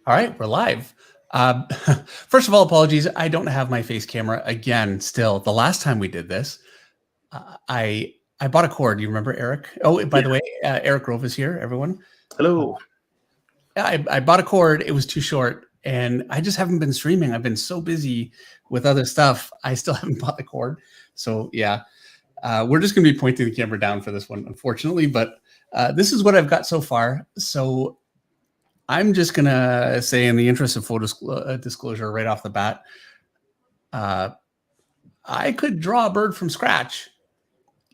All right, we're live. First of all, apologies. I don't have my face camera again. Still, the last time we did this, I bought a cord. You remember Eric? Oh, by Yeah. the way, Eric Grove is here. Everyone, Hello. I bought a cord. It was too short, and I just haven't been streaming. I've been so busy with other stuff. I still haven't bought the cord. So yeah, we're just going to be pointing the camera down for this one, unfortunately. But this is what I've got so far. So I'm just going to say, in the interest of full disclosure right off the bat, I could draw a bird from scratch.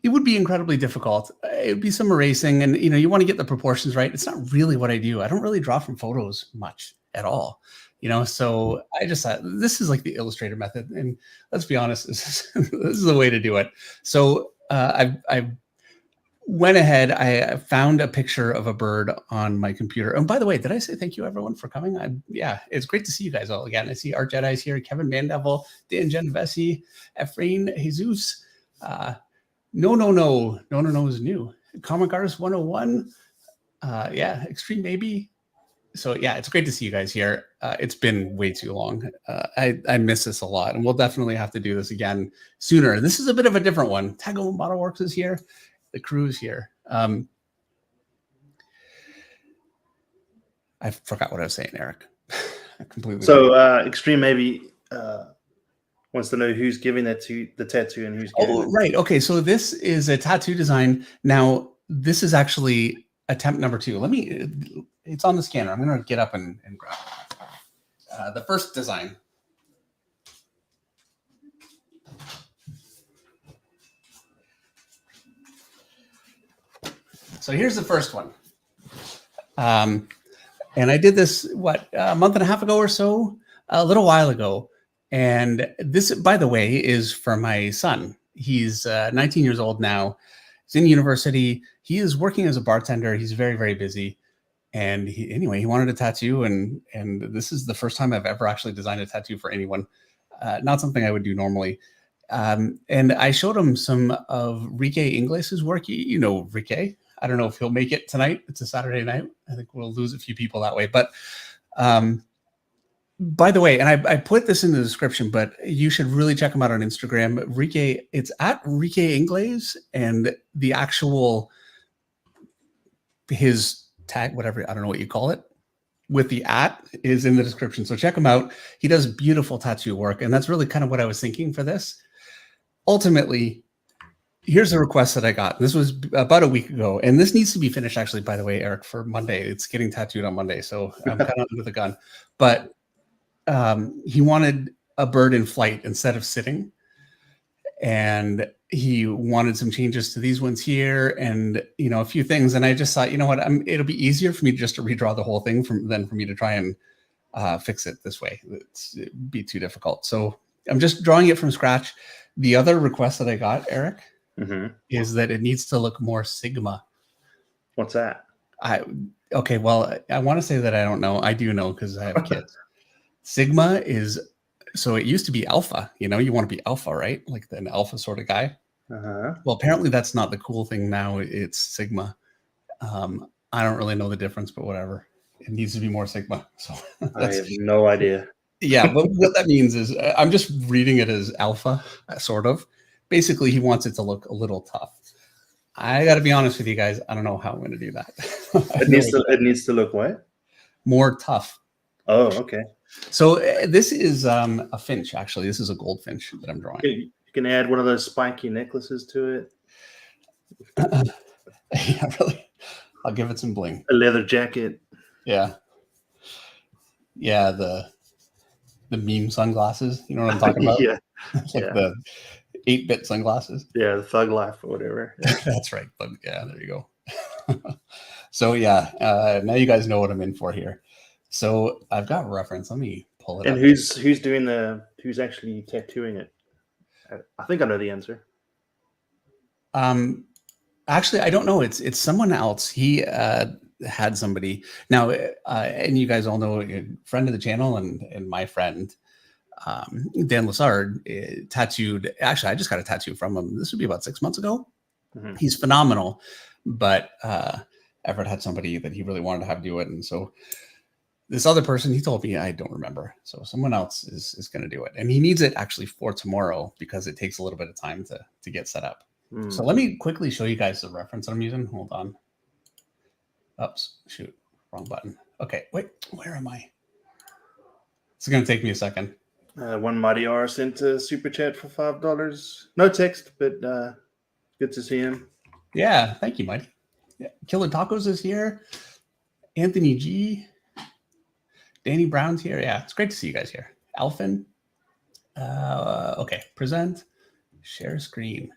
It would be incredibly difficult. It would be some erasing, and you want to get the proportions right. It's not really what I do. I don't really draw from photos much at all. So I just thought this is like the Illustrator method, and let's be honest, this is the way to do it. So I went ahead. I found a picture of a bird on my computer. And by the way, did I say thank you everyone for coming? Yeah, it's great to see you guys all again. I see Art Jedi's here, Kevin Mandeville, Dan Genovese, Efrain Jesus. No is new. Comic Artist 101. Yeah, Extreme Maybe. So yeah, it's great to see you guys here. It's been way too long. I miss this a lot, and we'll definitely have to do this again sooner. This is a bit of a different one. Tago Model Works is here. The crew's here. I forgot what I was saying, Eric. Completely. So Extreme maybe wants to know who's giving the tattoo and who's getting it. Right. Okay, so this is a tattoo design. Now, this is actually attempt number 2. It's on the scanner. I'm going to get up and grab it. The first design. So here's the first one. And I did this, a month and a half ago or so, a little while ago. And this, by the way, is for my son. He's 19 years old now. He's in university. He is working as a bartender. He's very, very busy. And he wanted a tattoo. And this is the first time I've ever actually designed a tattoo for anyone. Not something I would do normally. And I showed him some of Rike Ingles's work. You know Rike. I don't know if he'll make it tonight. It's a Saturday night. I think we'll lose a few people that way. But by the way, and I put this in the description, but you should really check him out on Instagram. Rike, it's at Rike Ingles, and the actual, his tag, whatever, I don't know what you call it, with the @ is in the description. So check him out. He does beautiful tattoo work, and that's really kind of what I was thinking for this. Ultimately, here's the request that I got. This was about a week ago, and this needs to be finished, actually, by the way, Eric, for Monday. It's getting tattooed on Monday, so I'm kind of under the gun. But he wanted a bird in flight instead of sitting, and he wanted some changes to these ones here, and a few things. And I just thought, what, it'll be easier for me just to redraw the whole thing than for me to try and fix it this way. It'd be too difficult. So I'm just drawing it from scratch. The other request that I got, Eric, is that it needs to look more Sigma. What's that? Okay, well, I want to say that I don't know. I do know because I have kids. Sigma is, so it used to be alpha. You want to be alpha, right? Like an alpha sort of guy. Well, apparently that's not the cool thing now. It's Sigma. I don't really know the difference, but whatever. It needs to be more Sigma. So I have no idea. Yeah, but what that means is I'm just reading it as alpha, sort of. Basically, he wants it to look a little tough. I got to be honest with you guys. I don't know how I'm going to do that. It needs to look what? More tough. Oh, okay. So this is a finch, actually. This is a goldfinch that I'm drawing. You can add one of those spiky necklaces to it. Yeah, really. I'll give it some bling. A leather jacket. Yeah. Yeah, the meme sunglasses. You know what I'm talking about? Yeah. The 8-bit sunglasses. Yeah, the Thug Life or whatever. That's right. Yeah, there you go. So yeah, now you guys know what I'm in for here. So I've got a reference. Let me pull it up. And who's actually tattooing it? I think I know the answer. Actually, I don't know. It's someone else. He had somebody now, and you guys all know, a friend of the channel and my friend, Dan Lassard, tattooed. Actually, I just got a tattoo from him. This would be about 6 months ago. He's phenomenal, but Everett had somebody that he really wanted to have do it, and so this other person, he told me, I don't remember. So someone else is going to do it. And he needs it actually for tomorrow because it takes a little bit of time to get set up. So let me quickly show you guys the reference I'm using. Hold on. Oops, shoot, wrong button. Okay, wait, where am I? It's going to take me a second. One Mighty R sent a super chat for $5. No text, but good to see him. Yeah, thank you, Mighty. Yeah. Killer Tacos is here. Anthony G. Danny Brown's here. Yeah, it's great to see you guys here. Alphin. Okay, present. Share screen.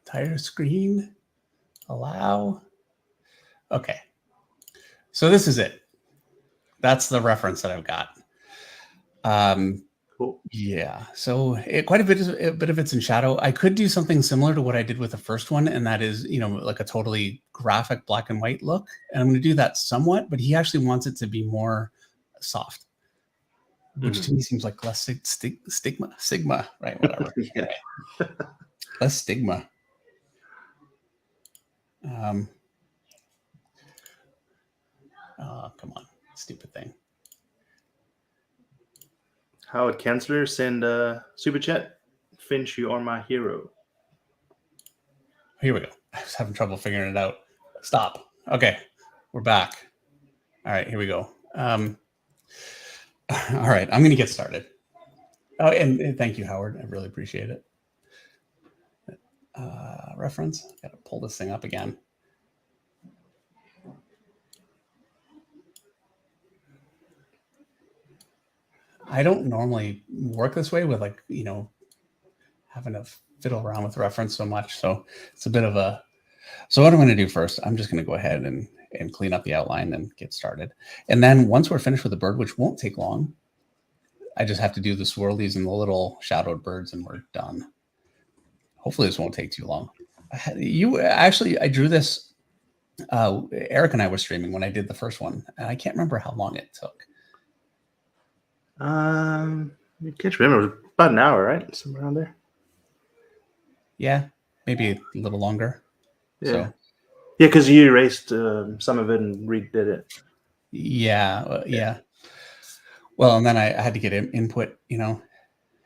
Entire screen. Allow. Okay. So this is it. That's the reference that I've got. Cool. Yeah. So quite a bit of it's in shadow. I could do something similar to what I did with the first one, and that is, like a totally graphic black and white look. And I'm going to do that somewhat, but he actually wants it to be more soft, which to me seems like less sigma, right? Whatever. Yeah. Less stigma. Oh, come on, stupid thing. Howard Kanzler send a super chat. Finch, you are my hero. Here we go. I was having trouble figuring it out. Stop. Okay, we're back. All right, here we go. All right, I'm going to get started. Oh, and thank you, Howard. I really appreciate it. Reference. Got to pull this thing up again. I don't normally work this way with having to fiddle around with reference so much. So it's a bit of a, so what I'm going to do first, I'm just going to go ahead and clean up the outline and get started. And then once we're finished with the bird, which won't take long, I just have to do the swirlies and the little shadowed birds and we're done. Hopefully this won't take too long. I drew this, Eric and I were streaming when I did the first one, and I can't remember how long it took. I can't remember. It was about an hour, right? Somewhere around there. Yeah, maybe a little longer. Yeah. So, yeah, because you erased some of it and redid it. Yeah. Well, and then I had to get input,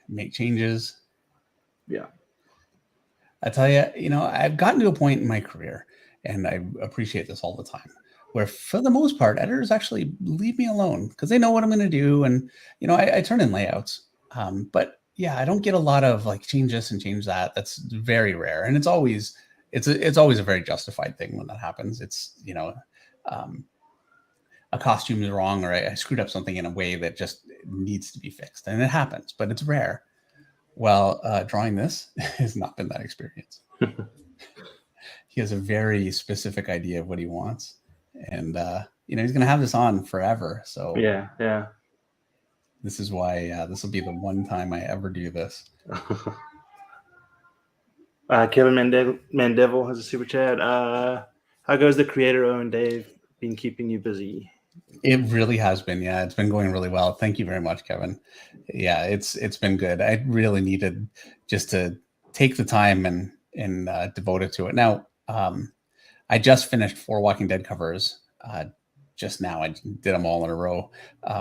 make changes. Yeah. I tell you, I've gotten to a point in my career, and I appreciate this all the time, where for the most part, editors actually leave me alone because they know what I'm going to do. And, I turn in layouts. But yeah, I don't get a lot of change this and change that. That's very rare. And it's always a very justified thing when that happens. It's, a costume is wrong, or I screwed up something in a way that just needs to be fixed. And it happens, but it's rare. Well, drawing this has not been that experience. He has a very specific idea of what he wants. And, he's going to have this on forever. So yeah. This is why this will be the one time I ever do this. Kevin Mandevil has a super chat. How goes the creator-owned Dave been keeping you busy? It really has been. Yeah, it's been going really well. Thank you very much, Kevin. Yeah, it's been good. I really needed just to take the time and devote it to it. Now, I just finished 4 Walking Dead covers just now. I did them all in a row.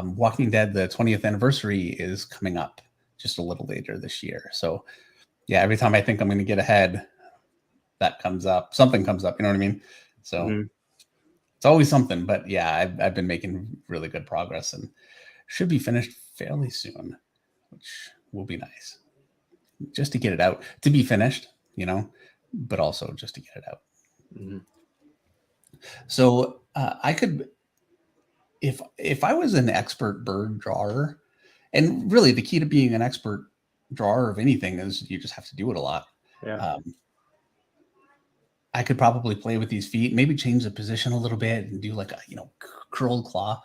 Walking Dead, the 20th anniversary is coming up just a little later this year. So yeah, every time I think I'm going to get ahead, something comes up, you know what I mean? So It's always something, but yeah, I've been making really good progress and should be finished fairly soon, which will be nice. Just to get it out, to be finished, but also just to get it out. Mm-hmm. So I could, if I was an expert bird drawer, and really the key to being an expert drawer of anything is you just have to do it a lot. Yeah. I could probably play with these feet, maybe change the position a little bit and do like a, curled claw.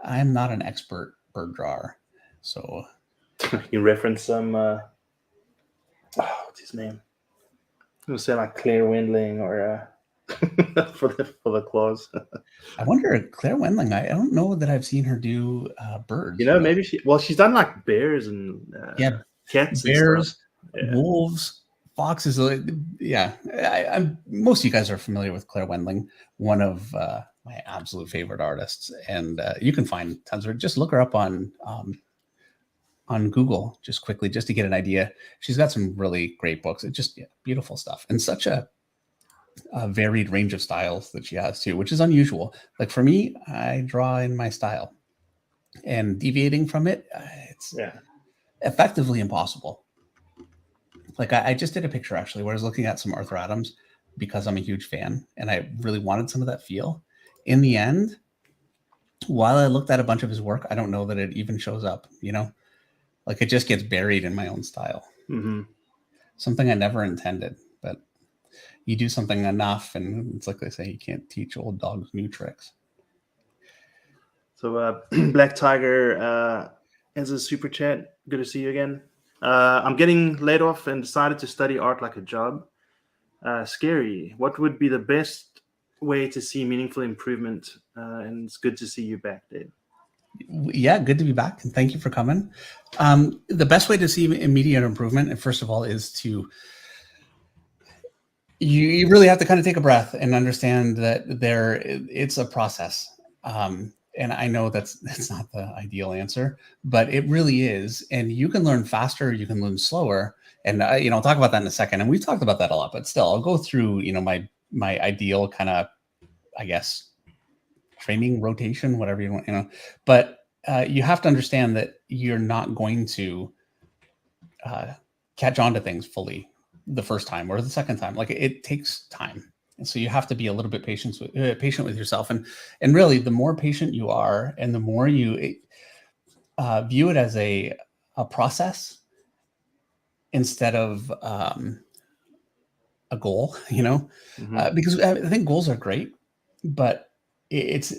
I'm not an expert bird drawer. So you reference some, what's his name? I'm going to say like Claire Wendling or for the claws. I wonder, Claire Wendling, I don't know that I've seen her do birds. Maybe she's done like bears and cats, bears, and wolves, foxes. Yeah, most of you guys are familiar with Claire Wendling, one of my absolute favorite artists, and you can find tons of. Just look her up on Google just quickly, just to get an idea. She's got some really great books. It's just beautiful stuff, and such a varied range of styles that she has too, which is unusual. Like for me, I draw in my style, and deviating from it, it's effectively impossible. Like I just did a picture actually where I was looking at some Arthur Adams because I'm a huge fan, and I really wanted some of that feel. In the end, while I looked at a bunch of his work, I don't know that it even shows up, like it just gets buried in my own style. Something I never intended, but you do something enough, and it's like they say, you can't teach old dogs new tricks. So Black Tiger as a super chat. Good to see you again. I'm getting laid off and decided to study art like a job. Scary. What would be the best way to see meaningful improvement? And it's good to see you back, Dave. Yeah, good to be back, and thank you for coming. The best way to see immediate improvement, and first of all, is to you really have to kind of take a breath and understand that it's a process. And I know that's not the ideal answer, but it really is. And you can learn faster, you can learn slower. And I'll talk about that in a second. And we've talked about that a lot, but still, I'll go through my ideal kind of, I guess, training rotation, whatever you want, But you have to understand that you're not going to catch on to things fully the first time or the second time. Like it takes time. And so you have to be a little bit patient with yourself. And really, the more patient you are, and the more you view it as a process instead of a goal, because I think goals are great, but it's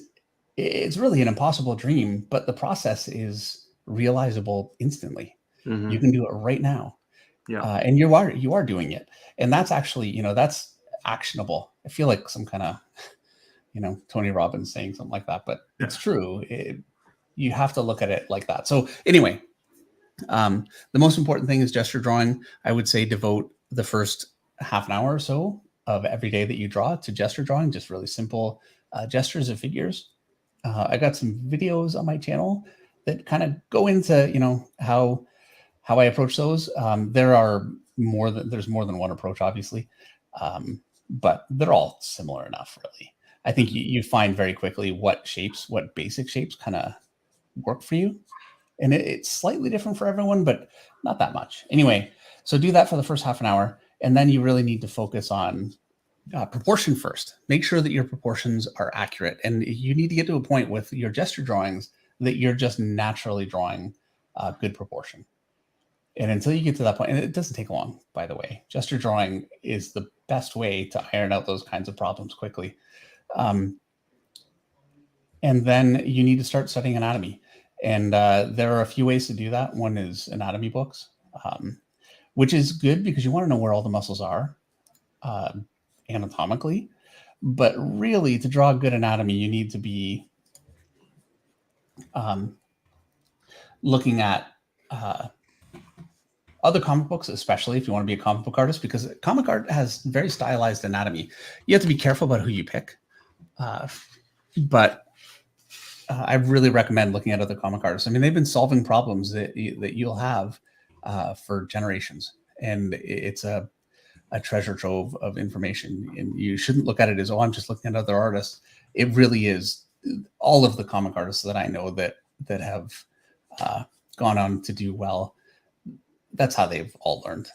really an impossible dream. But the process is realizable instantly. You can do it right now. And you are doing it. And that's actually, that's actionable. I feel like some kind of, Tony Robbins saying something like that, but it's true. You have to look at it like that. So anyway, the most important thing is gesture drawing. I would say devote the first half an hour or so of every day that you draw to gesture drawing, just really simple gestures of figures. I got some videos on my channel that kind of go into, how I approach those. There's more than one approach, obviously. But they're all similar enough, really. I think you find very quickly what basic shapes kind of work for you. And it's slightly different for everyone, but not that much. Anyway, so do that for the first half an hour. And then you really need to focus on proportion first. Make sure that your proportions are accurate. And you need to get to a point with your gesture drawings that you're just naturally drawing good proportion. And until you get to that point, and it doesn't take long, by the way, gesture drawing is the best way to iron out those kinds of problems quickly. And then you need to start studying anatomy. And there are a few ways to do that. One is anatomy books, which is good because you want to know where all the muscles are anatomically. But really, to draw good anatomy, you need to be looking at other comic books, especially if you want to be a comic book artist, because comic art has very stylized anatomy. You have to be careful about who you pick. But I really recommend looking at other comic artists. I mean, they've been solving problems that you'll have for generations. And it's a treasure trove of information. And you shouldn't look at it as, I'm just looking at other artists. It really is all of the comic artists that I know that have gone on to do well. That's how they've all learned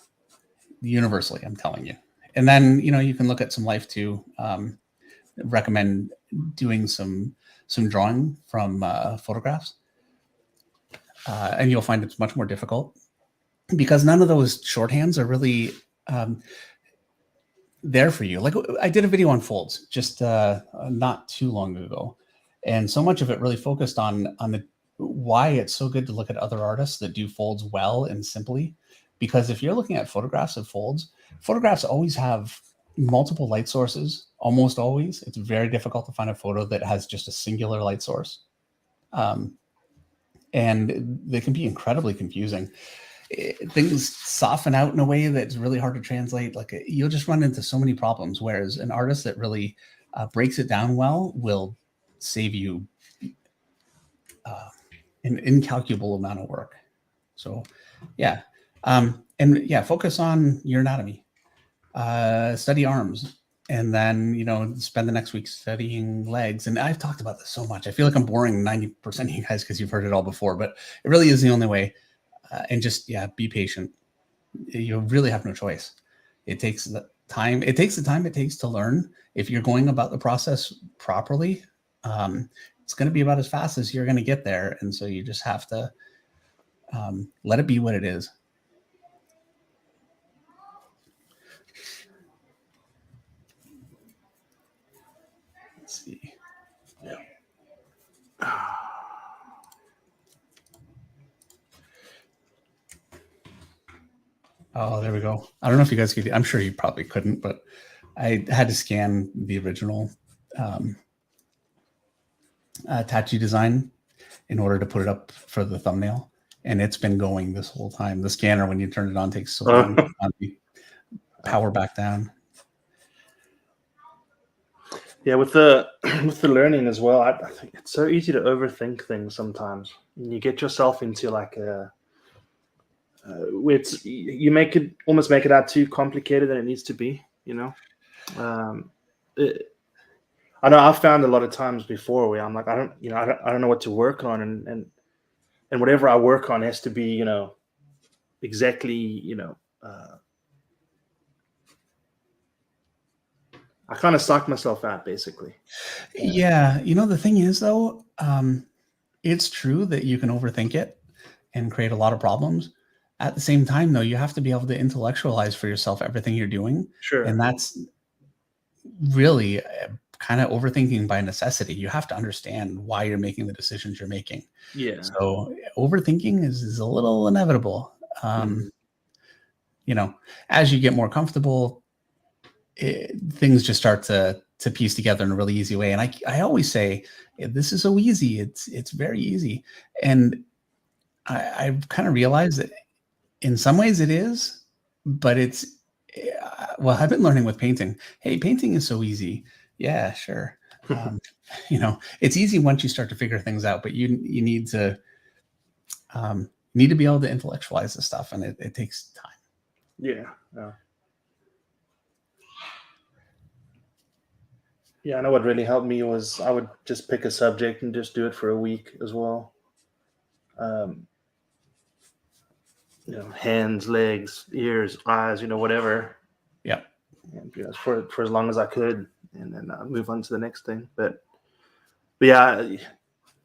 universally, I'm telling you. And then, you can look at some life too. Recommend doing some drawing from photographs. And you'll find it's much more difficult because none of those shorthands are really there for you. Like I did a video on folds just not too long ago. And so much of it really focused on why it's so good to look at other artists that do folds well and simply. Because if you're looking at photographs of folds, photographs always have multiple light sources, almost always. It's very difficult to find a photo that has just a singular light source. And they can be incredibly confusing. Things soften out in a way that's really hard to translate. Like you'll just run into so many problems. Whereas an artist that really breaks it down well will save you an incalculable amount of work. So yeah. And yeah, focus on your anatomy, study arms, and then, spend the next week studying legs. And I've talked about this so much. I feel like I'm boring 90% of you guys because you've heard it all before, but it really is the only way. And just, be patient. You really have no choice. It takes the time. It takes the time it takes to learn. If you're going about the process properly, it's going to be about as fast as you're going to get there. And so you just have to let it be what it is. Let's see. Yeah. Oh, there we go. I don't know if you guys could. I'm sure you probably couldn't, but I had to scan the original tattoo design in order to put it up for the thumbnail, and it's been going this whole time. The scanner, when you turn it on, takes so long to power back down. Yeah, with the learning as well, I think it's so easy to overthink things sometimes. And you get yourself into like it's you almost make it out too complicated than it needs to be. I know I've found a lot of times before where I'm like, I don't know what to work on, and whatever I work on has to be, exactly, I kind of psych myself out basically. Yeah. The thing is though, it's true that you can overthink it and create a lot of problems. At the same time though, you have to be able to intellectualize for yourself everything you're doing. Sure. And that's really kind of overthinking by necessity. You have to understand why you're making the decisions you're making. Yeah. So overthinking is a little inevitable. As you get more comfortable, things just start to piece together in a really easy way. And I always say, this is so easy. It's very easy. And I've kind of realized that in some ways it is, but I've been learning with painting. Hey, painting is so easy. Yeah, sure. It's easy once you start to figure things out, but you need to be able to intellectualize this stuff, and it takes time. Yeah. Yeah, I know what really helped me was I would just pick a subject and just do it for a week as well. Hands, legs, ears, eyes, whatever. Yeah. And, for as long as I could, and then move on to the next thing. But yeah,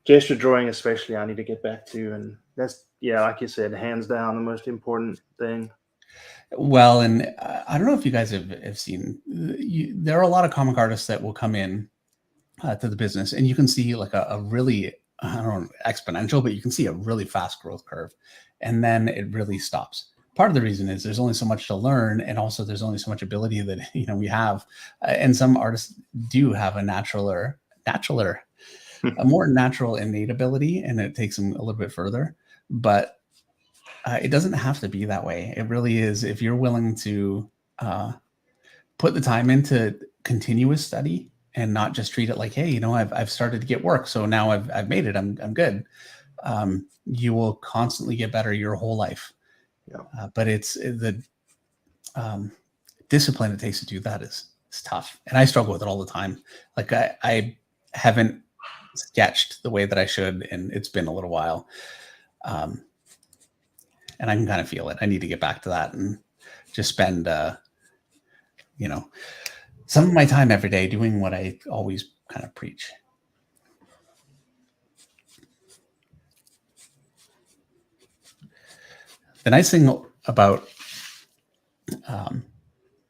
gesture drawing especially, I need to get back to, and that's like you said, hands down the most important thing. Well, and I don't know if you guys have seen, there are a lot of comic artists that will come in to the business, and you can see like a really, I don't know, exponential, but you can see a really fast growth curve, and then it really stops. Part of the reason is there's only so much to learn, and also there's only so much ability that we have, and some artists do have a more natural innate ability, and it takes them a little bit further, but it doesn't have to be that way. It really is. If you're willing to put the time into continuous study and not just treat it like, hey, I've started to get work, so now I've made it. I'm good. You will constantly get better your whole life. Yeah. But it's the discipline it takes to do that is tough, and I struggle with it all the time. Like I haven't sketched the way that I should, and it's been a little while. And I can kind of feel it. I need to get back to that and just spend, some of my time every day doing what I always kind of preach. The nice thing about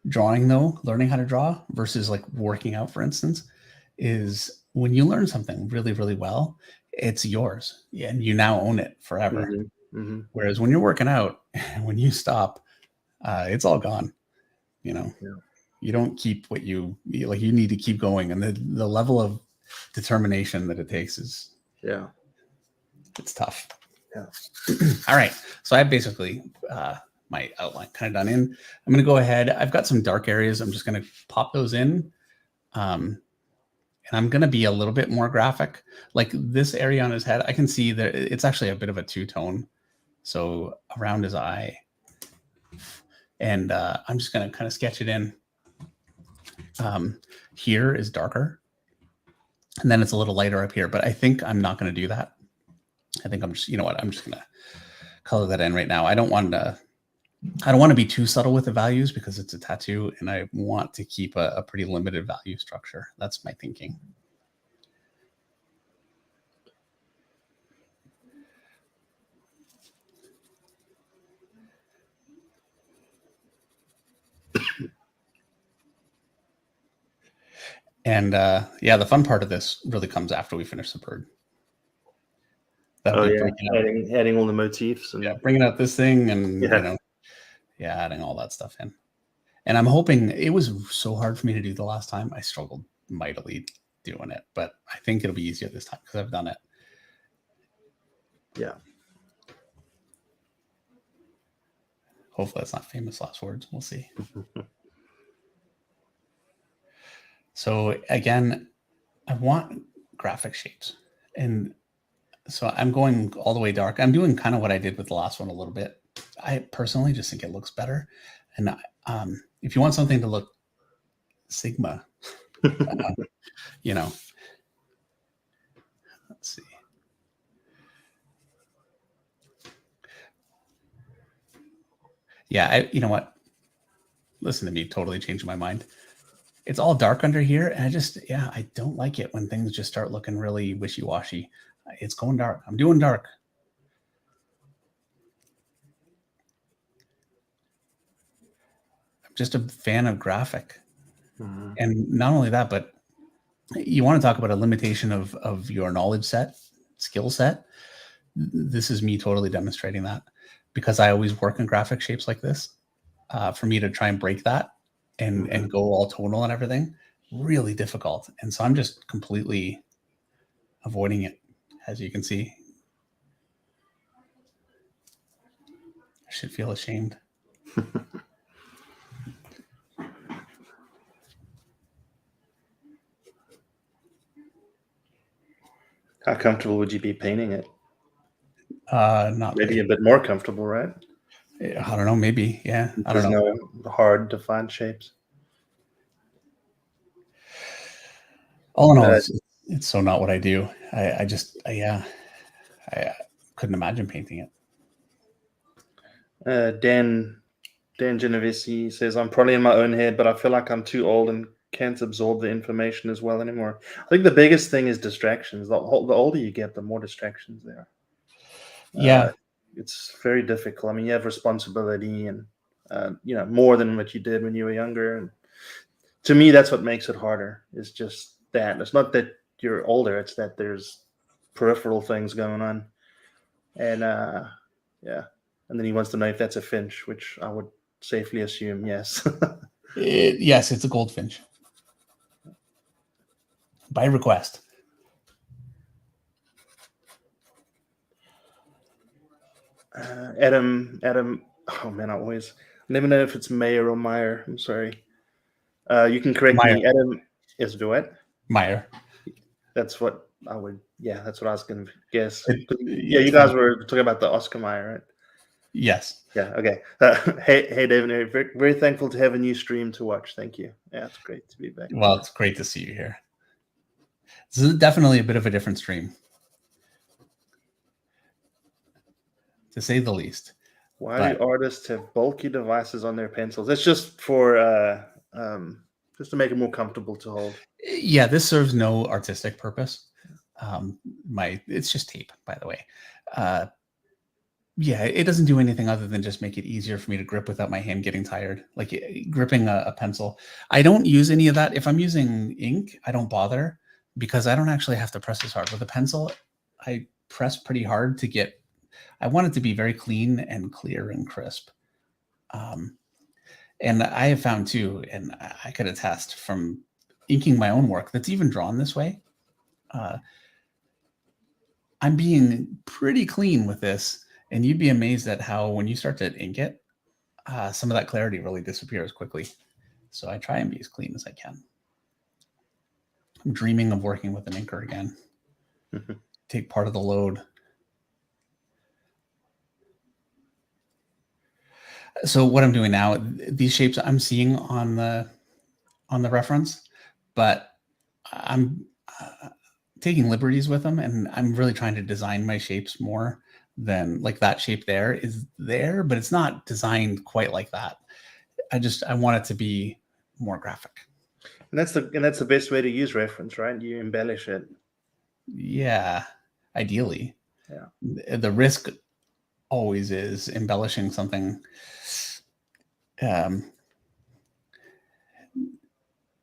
drawing, though, learning how to draw versus like working out, for instance, is when you learn something really, really well, it's yours, and you now own it forever. Mm-hmm. Whereas when you're working out, when you stop, it's all gone. You don't keep what you like. You need to keep going, and the level of determination that it takes is it's tough. Yeah. All right. So I have basically my outline kind of done in. I'm going to go ahead. I've got some dark areas. I'm just going to pop those in, and And I'm going to be a little bit more graphic. Like this area on his head, I can see that it's actually a bit of a two-tone. So around his eye. And I'm just going to kind of sketch it in. Here is darker. And then it's a little lighter up here. But I think I'm not going to do that. I think I'm just, you know what, I'm just going to color that in right now. I don't want to be too subtle with the values because it's a tattoo and I want to keep a pretty limited value structure. That's my thinking. And yeah, the fun part of this really comes after we finish the bird. Oh yeah, adding all the motifs and bringing out this thing and adding all that stuff in. And I'm hoping, it was so hard for me to do the last time. I struggled mightily doing it, but I think it'll be easier this time because I've done it. Yeah. Hopefully that's not famous last words. We'll see. So again, I want graphic shapes. And so I'm going all the way dark. I'm doing kind of what I did with the last one a little bit. I personally just think it looks better. And if you want something to look Sigma, you know, let's see. Yeah, you know what? Listen to me, totally changing my mind. It's all dark under here. And I don't like it when things just start looking really wishy-washy. It's going dark. I'm doing dark. I'm just a fan of graphic. Mm-hmm. And not only that, but you want to talk about a limitation of your knowledge set, skill set. This is me totally demonstrating that because I always work in graphic shapes like this. For me to try and break that and go all tonal and everything, really difficult. And so I'm just completely avoiding it, as you can see. I should feel ashamed. How comfortable would you be painting it? Not maybe a bit more comfortable, right? I don't know. Maybe, yeah. I don't know. There's no hard defined shapes. All in all, it's so not what I do. I couldn't imagine painting it. Dan Genovese says, I'm probably in my own head, but I feel like I'm too old and can't absorb the information as well anymore. I think the biggest thing is distractions. The older you get, the more distractions there are. Yeah. It's very difficult. I mean, you have responsibility and, more than what you did when you were younger. And to me, that's what makes it harder. It's just that. It's not that you're older. It's that there's peripheral things going on. And, And then he wants to know if that's a finch, which I would safely assume, yes. Yes, it's a goldfinch. By request. Adam, oh man, I never know if it's Mayer or Meyer. I'm sorry. You can correct me. Adam is Duet. Meyer. That's what I would, that's what I was going to guess. You guys were talking about the Oscar Mayer, right? Yes. Yeah. Okay. Hey, David. Very, very thankful to have a new stream to watch. Thank you. Yeah, it's great to be back. Well, it's great to see you here. This is definitely a bit of a different stream, to say the least. Why do artists have bulky devices on their pencils? It's just for just to make it more comfortable to hold. Yeah, this serves no artistic purpose. It's just tape, by the way. Yeah, it doesn't do anything other than just make it easier for me to grip without my hand getting tired. Like gripping a pencil. I don't use any of that. If I'm using ink, I don't bother because I don't actually have to press as hard. With a pencil, I press pretty hard to get, I want it to be very clean and clear and crisp. And I have found too, and I could attest from inking my own work that's even drawn this way, I'm being pretty clean with this. And you'd be amazed at how when you start to ink it, some of that clarity really disappears quickly. So I try and be as clean as I can. dreaming of working with an inker again. Take part of the load. So what I'm doing now, these shapes I'm seeing on the reference, but I'm taking liberties with them, and I'm really trying to design my shapes more than like that shape there is there, but it's not designed quite like that. I want it to be more graphic. And that's the best way to use reference, right? You embellish it. Yeah, ideally. Yeah. The risk always is embellishing something.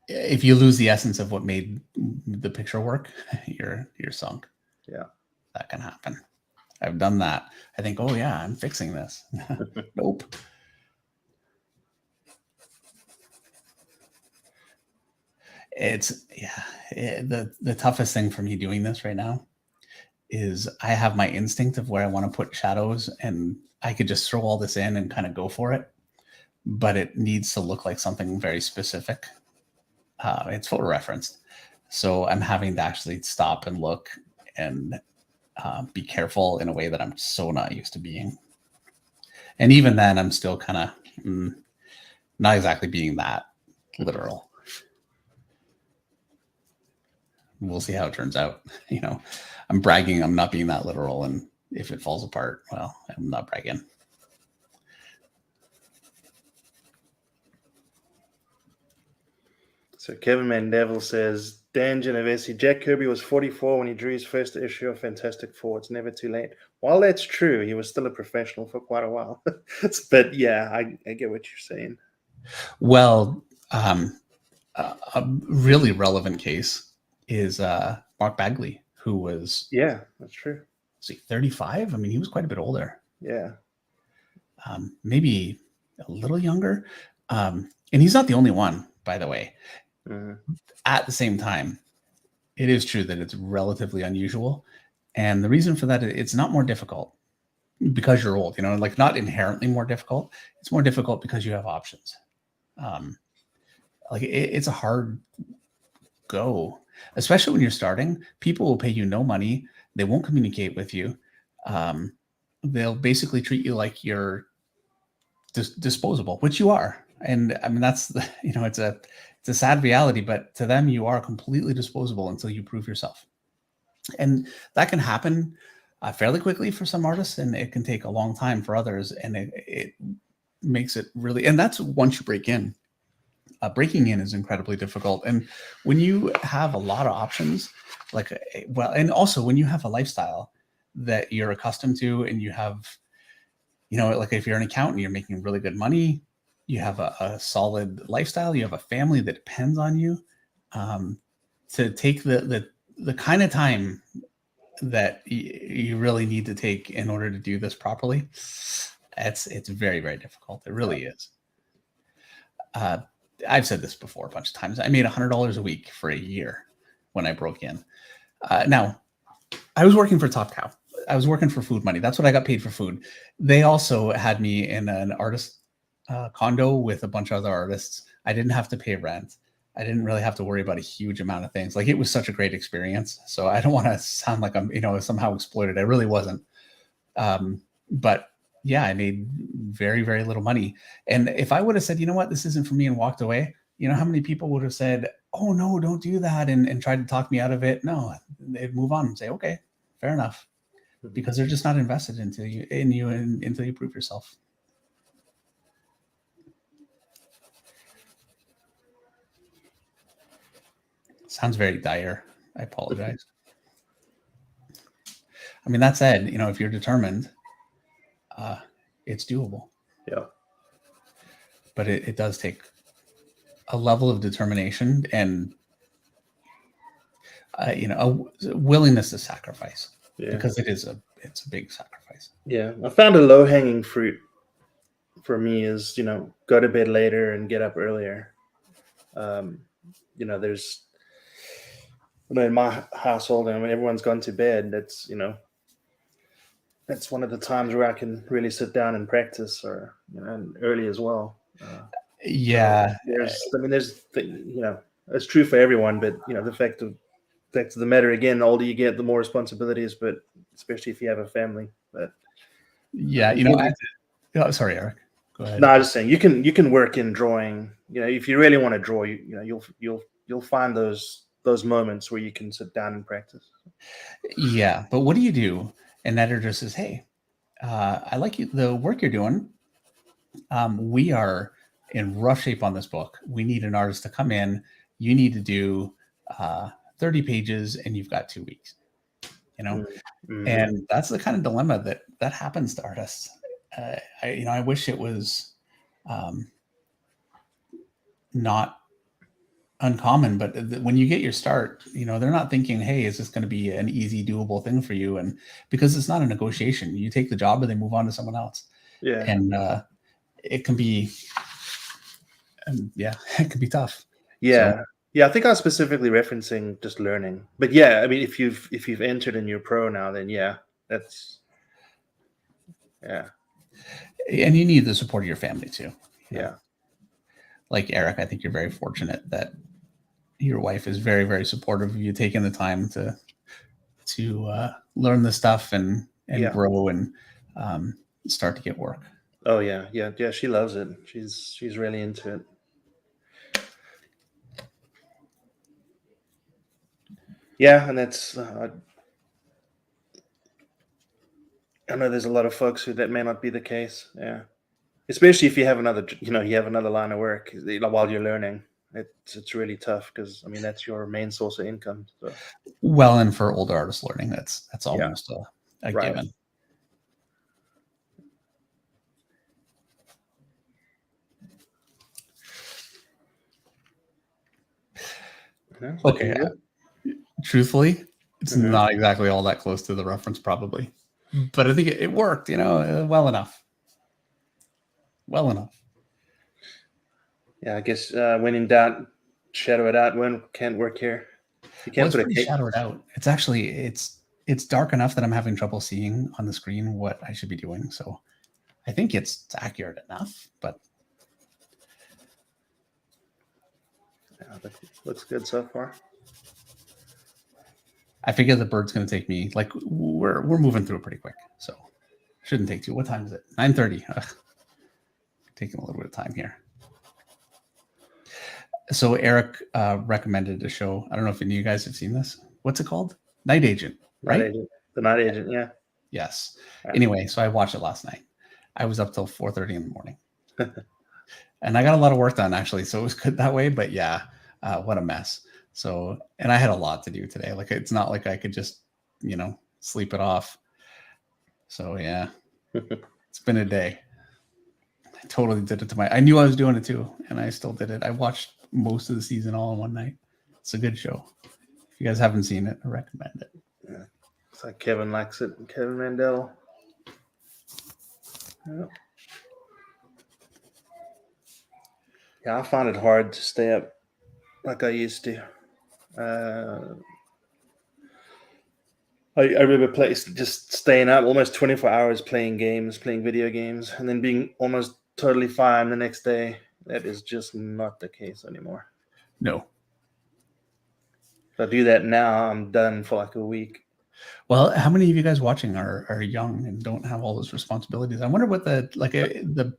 If you lose the essence of what made the picture work, you're sunk. Yeah, that can happen. I've done that. I think, oh yeah, I'm fixing this. Nope. It's the toughest thing for me doing this right now is I have my instinct of where I want to put shadows, and I could just throw all this in and kind of go for it, but it needs to look like something very specific. It's photo referenced, so I'm having to actually stop and look and be careful in a way that I'm so not used to being. And even then, I'm still kind of not exactly being that literal. We'll see how it turns out. I'm bragging I'm not being that literal, and if it falls apart, well, I'm not bragging. So Kevin Mandeville says, Dan Genovese, Jack Kirby was 44 when he drew his first issue of Fantastic Four. It's never too late. While that's true, he was still a professional for quite a while. But yeah, I get what you're saying. Well, a really relevant case is Mark Bagley, who was that's true. Was he 35? I mean, he was quite a bit older. Yeah. Maybe a little younger. And he's not the only one, by the way. At the same time, it is true that it's relatively unusual. And the reason for that, it's not more difficult because you're old, like not inherently more difficult. It's more difficult because you have options. It's a hard go, especially when you're starting. People will pay you no money. They won't communicate with you. They'll basically treat you like you're disposable, which you are. And I mean, that's it's a sad reality, but to them, you are completely disposable until you prove yourself. And that can happen fairly quickly for some artists, and it can take a long time for others. And it makes it really, and that's once you break in. Breaking in is incredibly difficult. And when you have a lot of options, and also when you have a lifestyle that you're accustomed to, and you have, like if you're an accountant, you're making really good money, you have a solid lifestyle, you have a family that depends on you, to take the kind of time that you really need to take in order to do this properly, it's very, very difficult. It really is. I've said this before a bunch of times. I made $100 a week for a year when I broke in. Now, I was working for Top Cow. I was working for Food Money. That's what I got paid for food. They also had me in an artist condo with a bunch of other artists. I didn't have to pay rent. I didn't really have to worry about a huge amount of things. Like, it was such a great experience. So I don't want to sound like I'm, somehow exploited. I really wasn't. But yeah, I made very, very little money. And if I would have said, you know what, this isn't for me, and walked away, you know how many people would have said, oh no, don't do that, and tried to talk me out of it? No, they'd move on and say, okay, fair enough. Because they're just not invested until you prove yourself. Sounds very dire. I apologize. I mean, that said, if you're determined, it's doable. Yeah. But it does take a level of determination and a willingness to sacrifice. Yeah. Because it's a big sacrifice. Yeah. I found a low-hanging fruit for me is, go to bed later and get up earlier. There's, in my household, and when everyone's gone to bed, that's one of the times where I can really sit down and practice, or and early as well. Yeah. So there's it's true for everyone, but the fact of the matter, again, the older you get, the more responsibilities, but especially if you have a family. But Yeah, oh, sorry, Eric. Go ahead. no, I was just saying you can work in drawing. If you really want to draw, you'll find those moments where you can sit down and practice. Yeah, but what do you do? An editor says, "Hey, I like the work you're doing. We are in rough shape on this book. We need an artist to come in. You need to do 30 pages, and you've got 2 weeks." Mm-hmm. And that's the kind of dilemma that happens to artists. I wish it was not uncommon, but when you get your start, they're not thinking, hey, is this going to be an easy, doable thing for you? And because it's not a negotiation, you take the job and they move on to someone else. Yeah. And it can be, it can be tough. Yeah. So, yeah, I think I was specifically referencing just learning. But yeah, I mean, if you've entered and you're pro now, then that's And you need the support of your family too. Yeah. Like Eric, I think you're very fortunate that your wife is very, very supportive of you taking the time to learn the stuff and grow and start to get work. Oh yeah. She loves it. She's really into it. Yeah, and that's I know there's a lot of folks who that may not be the case. Yeah, especially if you have another line of work while you're learning. It's really tough because I mean that's your main source of income. So. Well, and for older artists learning, that's almost a given. Okay. Truthfully, it's not exactly all that close to the reference, probably, but I think it worked. Well enough. Well enough. Yeah, I guess when in doubt, shadow it out. When can't work here. You can't shadow it out. It's actually it's dark enough that I'm having trouble seeing on the screen what I should be doing. So I think it's accurate enough, but yeah, looks good so far. I figure the bird's going to take me we're moving through it pretty quick, so shouldn't take too. What time is it? 9:30. Taking a little bit of time here. So Eric recommended a show. I don't know if any of you guys have seen this. What's it called? Night Agent, right? The Night Agent, yeah. Yes. Anyway, so I watched it last night. I was up till 4:30 in the morning. And I got a lot of work done, actually, so it was good that way. But yeah, what a mess. So, and I had a lot to do today. Like, it's not like I could just, sleep it off. So yeah, it's been a day. I totally did it I knew I was doing it too, and I still did it. I watched most of the season all in one night. It's a good show. If you guys haven't seen it, I recommend it. Yeah. It's like Kevin likes it. Kevin Mandel. Yeah. Yeah, I find it hard to stay up like I used to. I remember just staying up almost 24 hours playing video games, and then being almost totally fine the next day. That is just not the case anymore. No. If I do that now, I'm done for like a week. Well, how many of you guys watching are young and don't have all those responsibilities? I wonder what the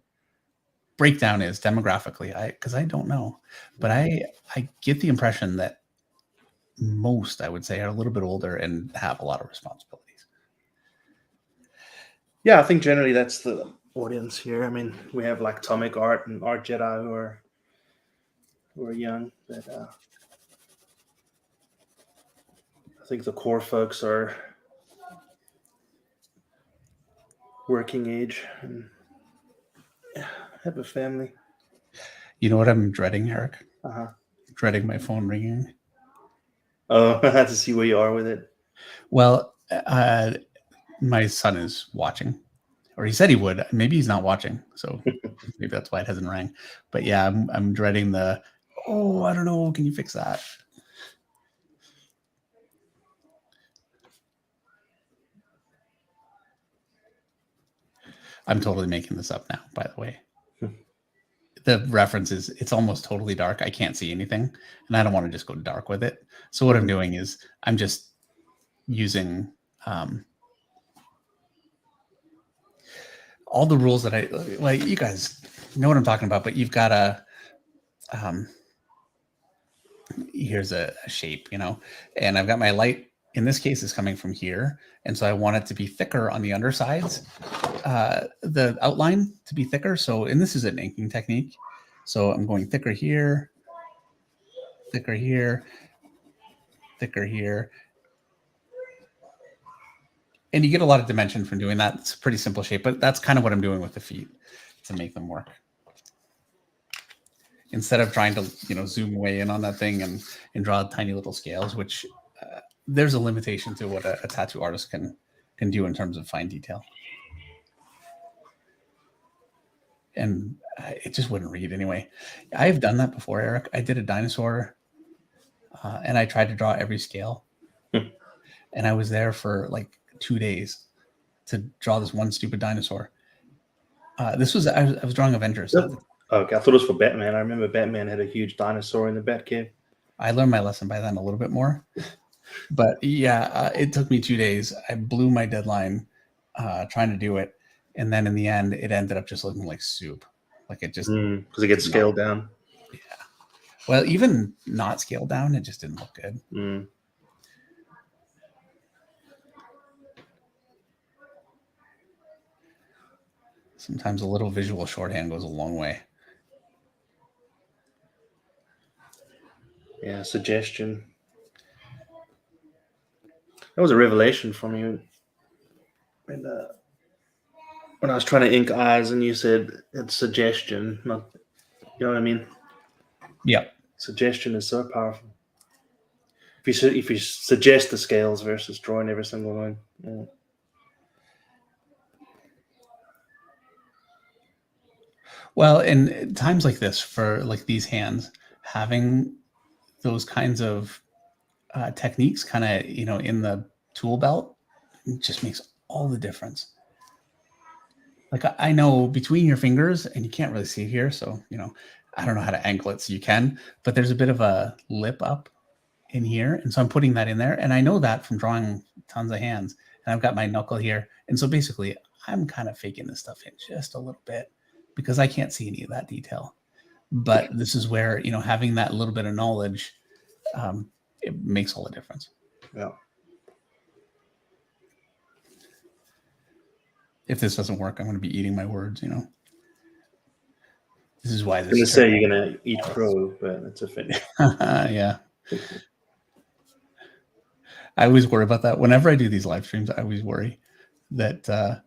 breakdown is demographically. Because I don't know, but I get the impression that most, I would say, are a little bit older and have a lot of responsibilities. Yeah, I think generally that's the audience here. I mean, we have like Atomic Art and Art Jedi who are young, but I think the core folks are working age and have a family. You know what I'm dreading, Eric? Dreading my phone ringing. Oh, I had to see where you are with it. Well, my son is watching, or he said he would. Maybe he's not watching, so maybe that's why it hasn't rang. But yeah, I'm dreading I don't know. Can you fix that? I'm totally making this up now, by the way. the reference is it's almost totally dark. I can't see anything, and I don't want to just go dark with it. So what I'm doing is I'm just using all the rules that I like. You guys know what I'm talking about, but you've got a here's a shape, you know, and I've got my light in this case is coming from here, and so I want it to be thicker on the undersides, the outline to be thicker. So, and this is an inking technique, so I'm going thicker here, thicker here, thicker here, and you get a lot of dimension from doing that. It's a pretty simple shape, but that's kind of what I'm doing with the feet to make them work. Instead of trying to, you know, zoom way in on that thing and draw tiny little scales, which there's a limitation to what a tattoo artist can do in terms of fine detail. And it just wouldn't read anyway. I've done that before, Eric. I did a dinosaur and I tried to draw every scale. And I was there for like 2 days to draw this one stupid dinosaur. I was drawing Avengers. Yep. Okay, I thought it was for Batman. I remember Batman had a huge dinosaur in the Batcave. I learned my lesson by then a little bit more. But yeah, it took me 2 days. I blew my deadline trying to do it. And then in the end, it ended up just looking like soup. Like it just... Because it gets scaled down. Yeah. Well, even not scaled down, it just didn't look good. Sometimes a little visual shorthand goes a long way. Yeah, suggestion. That was a revelation for me when I was trying to ink eyes and you said it's suggestion. Not, you know what I mean? Yeah. Suggestion is so powerful. If you suggest the scales versus drawing every single line. Yeah. Well, in times like this, for like these hands, having those kinds of techniques kind of, you know, in the tool belt just makes all the difference. Like I know between your fingers, and you can't really see here, so, you know, I don't know how to angle it so you can, but there's a bit of a lip up in here. And so I'm putting that in there. And I know that from drawing tons of hands. And I've got my knuckle here. And so basically I'm kind of faking this stuff in just a little bit because I can't see any of that detail. But this is where, you know, having that little bit of knowledge, it makes all the difference. Yeah. If this doesn't work, I'm going to be eating my words, you know. This is why this. I'm going to say you're going to eat crow, but it's a finish. Yeah. I always worry about that. Whenever I do these live streams, I always worry that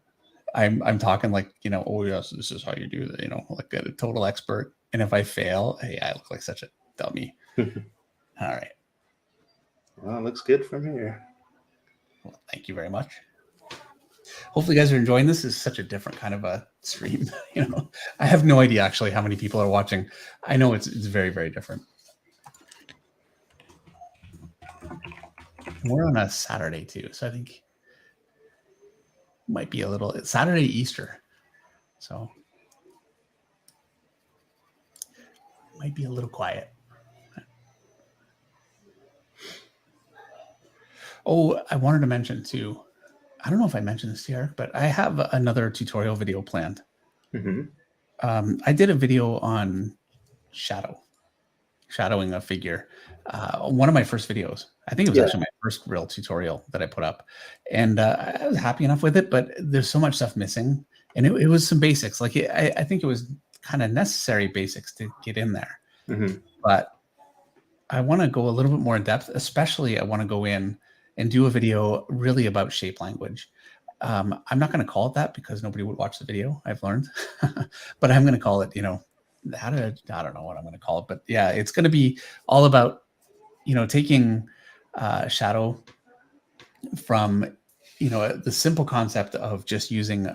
I'm talking like, you know, oh yes, this is how you do that, you know, like a total expert. And if I fail, hey, I look like such a dummy. All right. Well, it looks good from here. Well, thank you very much. Hopefully you guys are enjoying this. This is such a different kind of a stream. You know, I have no idea actually how many people are watching. I know it's very, very different. We're on a Saturday too, so I think it might be a little. It's Saturday Easter, so it might be a little quiet. Oh, I wanted to mention too. I don't know if I mentioned this to Eric, but I have another tutorial video planned. I did a video on shadowing a figure. One of my first videos. I think it was actually my first real tutorial that I put up. And I was happy enough with it, but there's so much stuff missing. And it was some basics. Like I think it was kind of necessary basics to get in there. But I want to go a little bit more in depth, especially I want to go in and do a video really about shape language. I'm not going to call it that because nobody would watch the video, I've learned. But I'm going to call it, you know, I don't know what I'm going to call it. But yeah, it's going to be all about, you know, taking shadow from, you know, the simple concept of just using,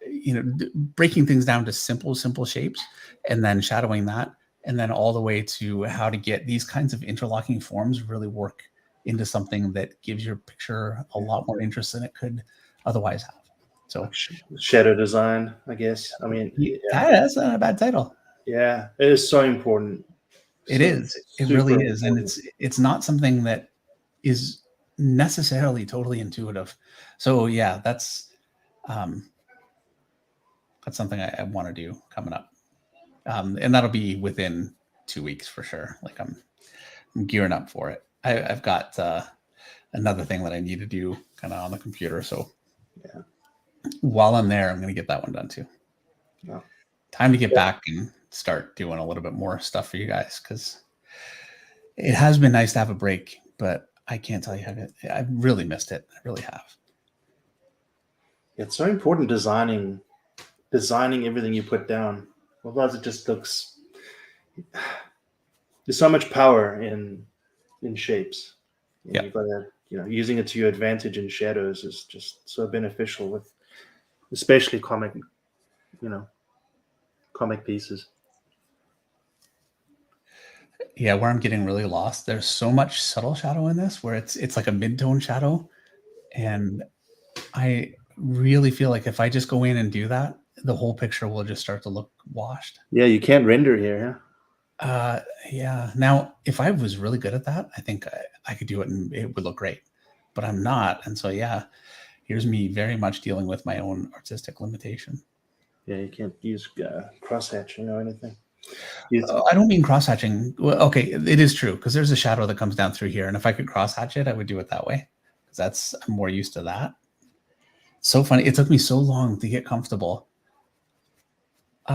you know, breaking things down to simple shapes and then shadowing that. And then all the way to how to get these kinds of interlocking forms really work into something that gives your picture a lot more interest than it could otherwise have. So shadow design, I guess. I mean, that's not a bad title. Yeah, it is so important. It is. It really is. And it's not something that is necessarily totally intuitive. So yeah, that's something I want to do coming up. And that'll be within 2 weeks for sure. Like I'm gearing up for it. I've got another thing that I need to do kind of on the computer. So yeah, while I'm there, I'm going to get that one done too. yeah. Time to get back and start doing a little bit more stuff for you guys, because it has been nice to have a break, but I can't tell you I've really missed it. I really have. It's so important designing everything you put down. Otherwise, it just looks. There's so much power in shapes. Yeah. You've got to, using it to your advantage in shadows is just so beneficial with, especially comic pieces. Yeah, where I'm getting really lost, there's so much subtle shadow in this where it's like a mid-tone shadow, and I really feel like if I just go in and do that, the whole picture will just start to look washed. Yeah, you can't render here. Yeah. Now, if I was really good at that, I think I could do it and it would look great, but I'm not. And so, yeah, here's me very much dealing with my own artistic limitation. Yeah, you can't use cross-hatching or anything. I don't mean cross-hatching. Well, okay, it is true, because there's a shadow that comes down through here, and if I could cross-hatch it, I would do it that way, because I'm more used to that. So funny. It took me so long to get comfortable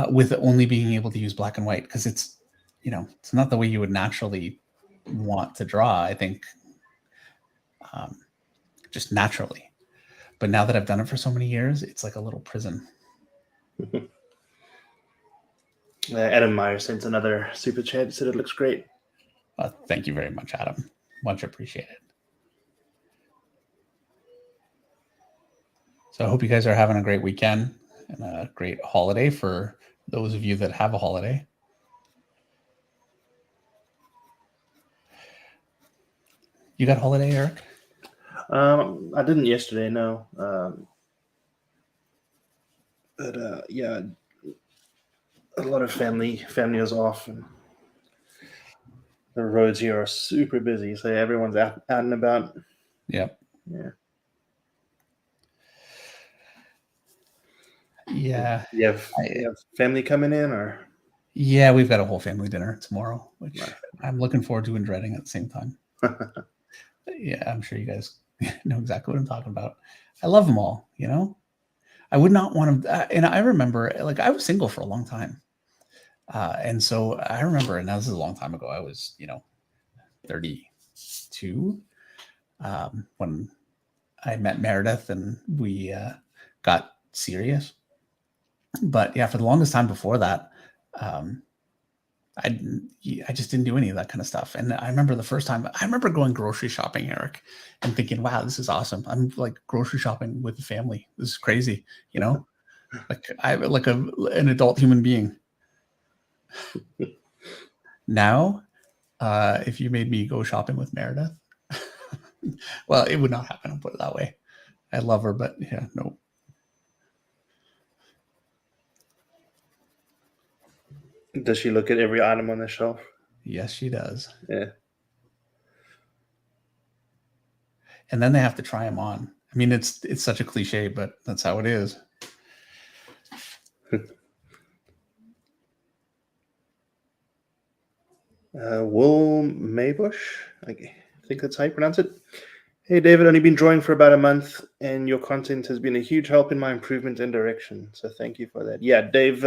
with only being able to use black and white, because it's not the way you would naturally want to draw, I think, just naturally. But now that I've done it for so many years, it's like a little prison. Adam Meyer sent another super chat, said it looks great. Thank you very much, Adam. Much appreciated. So I hope you guys are having a great weekend and a great holiday for those of you that have a holiday. You got a holiday, Eric? I didn't yesterday, no. But yeah, a lot of family was off, and the roads here are super busy, so everyone's out and about. Yep. Yeah. Yeah. You have family coming in, or? Yeah, we've got a whole family dinner tomorrow, which I'm looking forward to and dreading at the same time. Yeah, I'm sure you guys know exactly what I'm talking about. I love them all, I would not want to, and I remember, like, I was single for a long time. And so I remember, and now this is a long time ago, I was, 32 when I met Meredith and we got serious. But yeah, for the longest time before that, I just didn't do any of that kind of stuff. And I remember the first time, I remember going grocery shopping, Eric, and thinking, wow, this is awesome. I'm like grocery shopping with the family. This is crazy, like an adult human being. Now, if you made me go shopping with Meredith, well, it would not happen. I'll put it that way. I love her, but yeah, no. Does she look at every item on the shelf? Yes, she does. Yeah. And then they have to try them on. I mean, it's such a cliche, but that's how it is. Will Maybush, I think that's how you pronounce it. Hey, David, only been drawing for about a month, and your content has been a huge help in my improvement and direction. So thank you for that. Yeah, Dave,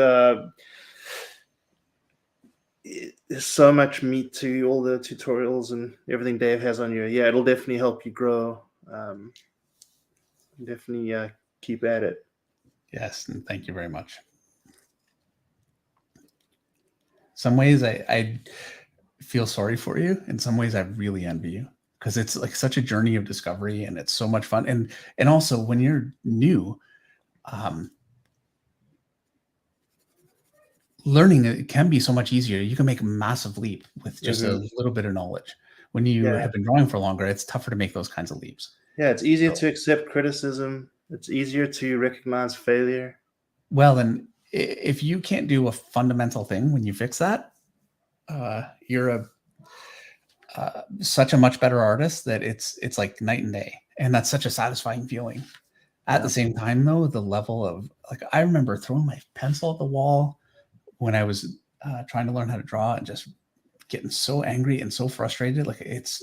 there's so much meat to all the tutorials and everything Dave has on you. Yeah, it'll definitely help you grow. Definitely keep at it. Yes, and thank you very much. Some ways I feel sorry for you. In some ways I really envy you, because it's like such a journey of discovery and it's so much fun. And also when you're new, learning it can be so much easier. You can make a massive leap with just a little bit of knowledge. When you have been drawing for longer, it's tougher to make those kinds of leaps. Yeah, it's easier to accept criticism. It's easier to recognize failure. Well, and if you can't do a fundamental thing when you fix that, you're such a much better artist that it's like night and day, and that's such a satisfying feeling. At the same time, though, the level of like I remember throwing my pencil at the wall when I was trying to learn how to draw and just getting so angry and so frustrated. Like it's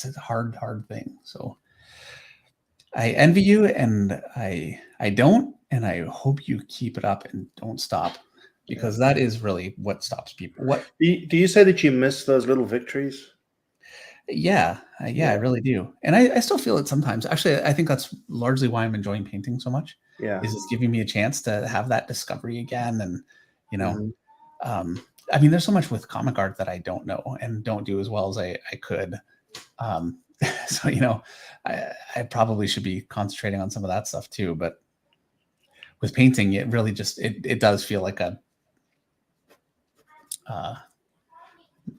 a hard thing. So I envy you, and I don't, and I hope you keep it up and don't stop, because that is really what stops people. What Do you say that you miss those little victories? Yeah, I really do, and I still feel it sometimes. Actually, I think that's largely why I'm enjoying painting so much. Yeah. Is it's giving me a chance to have that discovery again, and you know, Mhm. I mean, there's so much with comic art that I don't know and don't do as well as I could. So you know, I probably should be concentrating on some of that stuff too. But with painting, it really just it does feel like a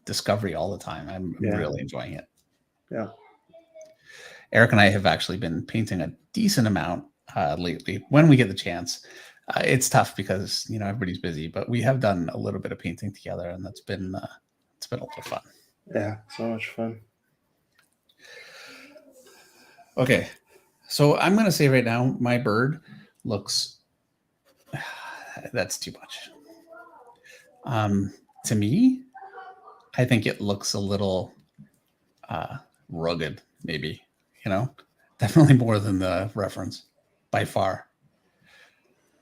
discovery all the time. I'm really enjoying it. Yeah. Eric and I have actually been painting a decent amount lately when we get the chance. It's tough because you know everybody's busy, but we have done a little bit of painting together, and it's been a lot of fun. Yeah, so much fun. Okay, so I'm gonna say right now, my bird looks. That's too much. To me, I think it looks a little rugged, maybe. You know, definitely more than the reference by far.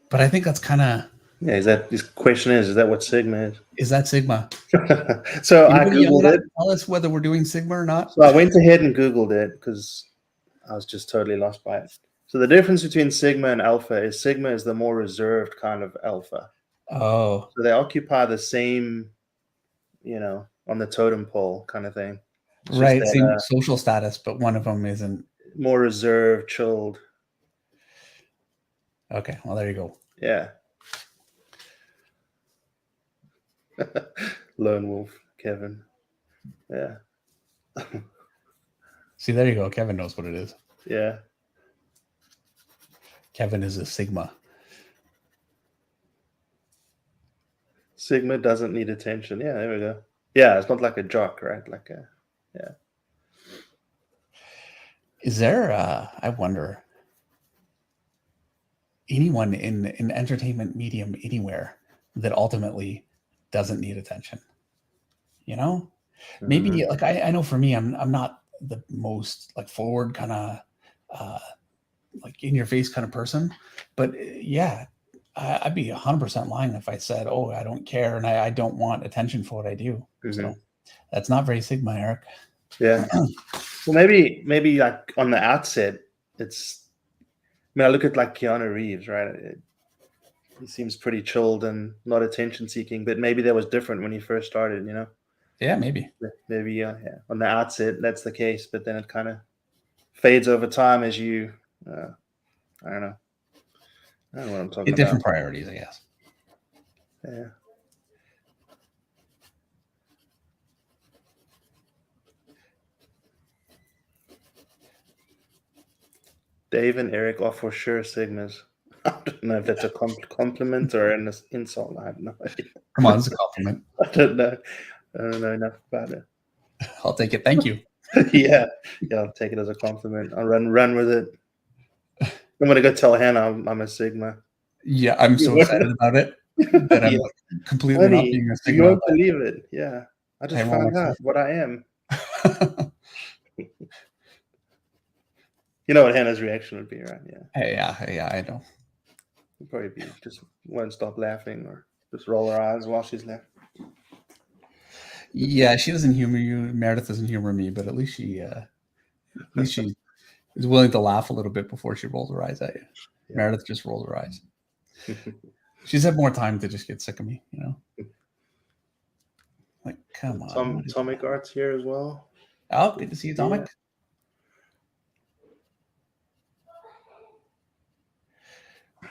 But I think that's kind of. Yeah, this question is that what Sigma Is that Sigma? So I Anybody Googled it. tell us whether we're doing Sigma or not. So I went ahead and Googled it because I was just totally lost by it. So the difference between Sigma and Alpha is Sigma is the more reserved kind of Alpha. Oh, So they occupy the same, you know, on the totem pole kind of thing. It's right. just Same that, social status, but one of them isn't. more reserved, chilled. Okay, well, there you go. Yeah. Lone wolf, Kevin. Yeah. See, there you go. Kevin knows what it is. Yeah. Kevin is a Sigma. Sigma doesn't need attention. Yeah, there we go. Yeah, it's not like a jock, right? Like a, yeah. Is there, I wonder, anyone in entertainment medium anywhere that ultimately doesn't need attention? You know, maybe Mhm. like I know for me, I'm not the most like forward kind of like in your face kind of person, but yeah, I'd be 100% lying if I said, "Oh, I don't care and I don't want attention for what I do." So that's not very Sigma, Eric. Yeah. Well, maybe like on the outset, it's. I mean, I look at like Keanu Reeves, right? He seems pretty chilled and not attention seeking, but maybe that was different when he first started. You know? Yeah, maybe. Maybe yeah. On the outset, that's the case, but then it kind of fades over time as you. I don't know. I don't know what I'm talking about. Different priorities, I guess. Yeah. Dave and Eric are for sure Sigmas. I don't know if that's a compliment or an insult. I have no idea. Come on, it's a compliment. I don't know. I don't know enough about it. I'll take it. Thank you. Yeah, I'll take it as a compliment. I'll run with it. I'm gonna go tell Hannah I'm a Sigma. Yeah, I'm so excited about it that I'm completely not being a Sigma. You won't believe it. Yeah, I just found out what I am. You know what Hannah's reaction would be, right? Yeah. Yeah, I know. She'd probably be just won't stop laughing or just roll her eyes while she's laughing. Yeah, she doesn't humor you. Meredith doesn't humor me, but at least she is willing to laugh a little bit before she rolls her eyes at you. Yeah. Meredith just rolls her eyes. She's had more time to just get sick of me, you know. Like, come on. Atomic Art's here as well. Oh, good to see you, Atomic. Yeah.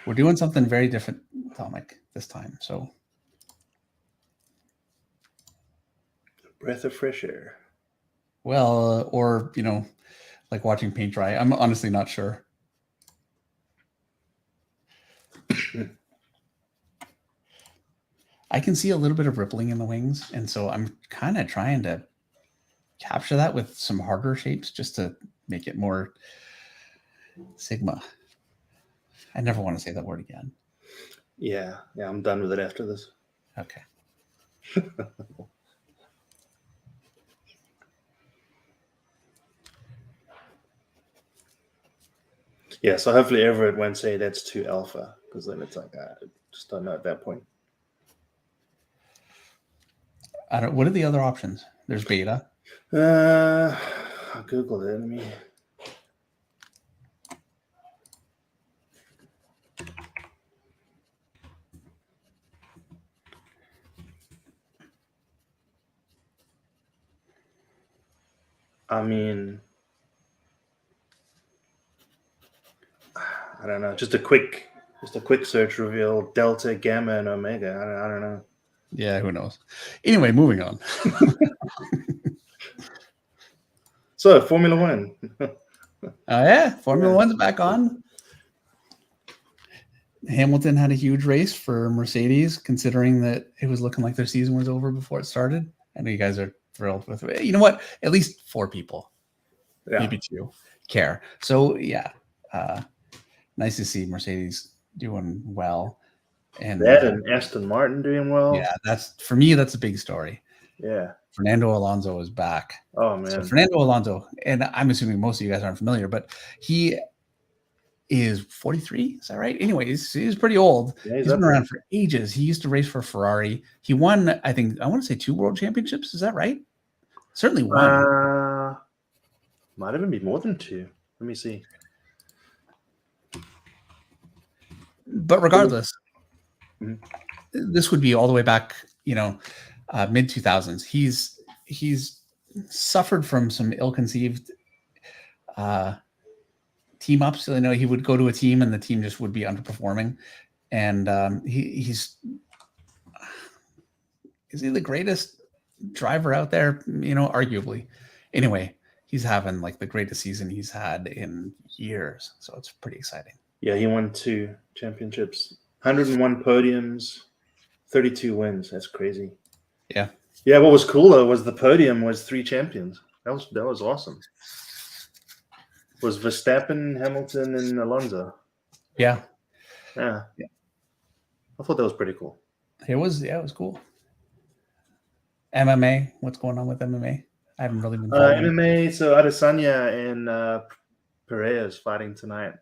We're doing something very different, Atomic, this time. So, breath of fresh air. Well, or you know, like watching paint dry. I'm honestly not sure. I can see a little bit of rippling in the wings, and so I'm kind of trying to capture that with some harder shapes just to make it more Sigma. I never want to say that word again. Yeah, I'm done with it after this. Okay. Yeah, so hopefully Everett won't say that's too alpha, because then it's like, I just don't know at that point. I don't. What are the other options? There's beta. I'll Google it. Let me. I mean, I don't know. Just a quick search reveal delta, gamma, and omega. I don't know. Yeah, who knows? Anyway, moving on. So Formula One. Yeah, Formula Yeah. One's back on. Hamilton had a huge race for Mercedes, considering that it was looking like their season was over before it started. I know you guys are thrilled with it. You know what? At least 4 people, Yeah. maybe 2, care. So yeah, nice to see Mercedes doing well. And That and Aston Martin doing well. yeah, that's for me. That's a big story. Yeah. Fernando Alonso is back. Oh man. So Fernando Alonso, and I'm assuming most of you guys aren't familiar, but he is 43. Is that right? Anyway, he's pretty old. Yeah, he's been around for ages. He used to race for Ferrari. He won, I think, I want to say 2 world championships. Is that right? Certainly one. Might even be more than 2. Let me see. But regardless, this would be all the way back, mid 2000s. He's suffered from some ill-conceived team ups. He would go to a team and the team just would be underperforming. And is he the greatest driver out there? Arguably. Anyway, he's having like the greatest season he's had in years. So it's pretty exciting. Yeah, he won 2 championships, 101 podiums, 32 wins. That's crazy. Yeah. Yeah, what was cool though was the podium was 3 champions. That was awesome. It was Verstappen, Hamilton, and Alonso. Yeah. I thought that was pretty cool. It was cool. MMA, what's going on with MMA? I haven't really been following MMA. So Adesanya and Perez fighting tonight.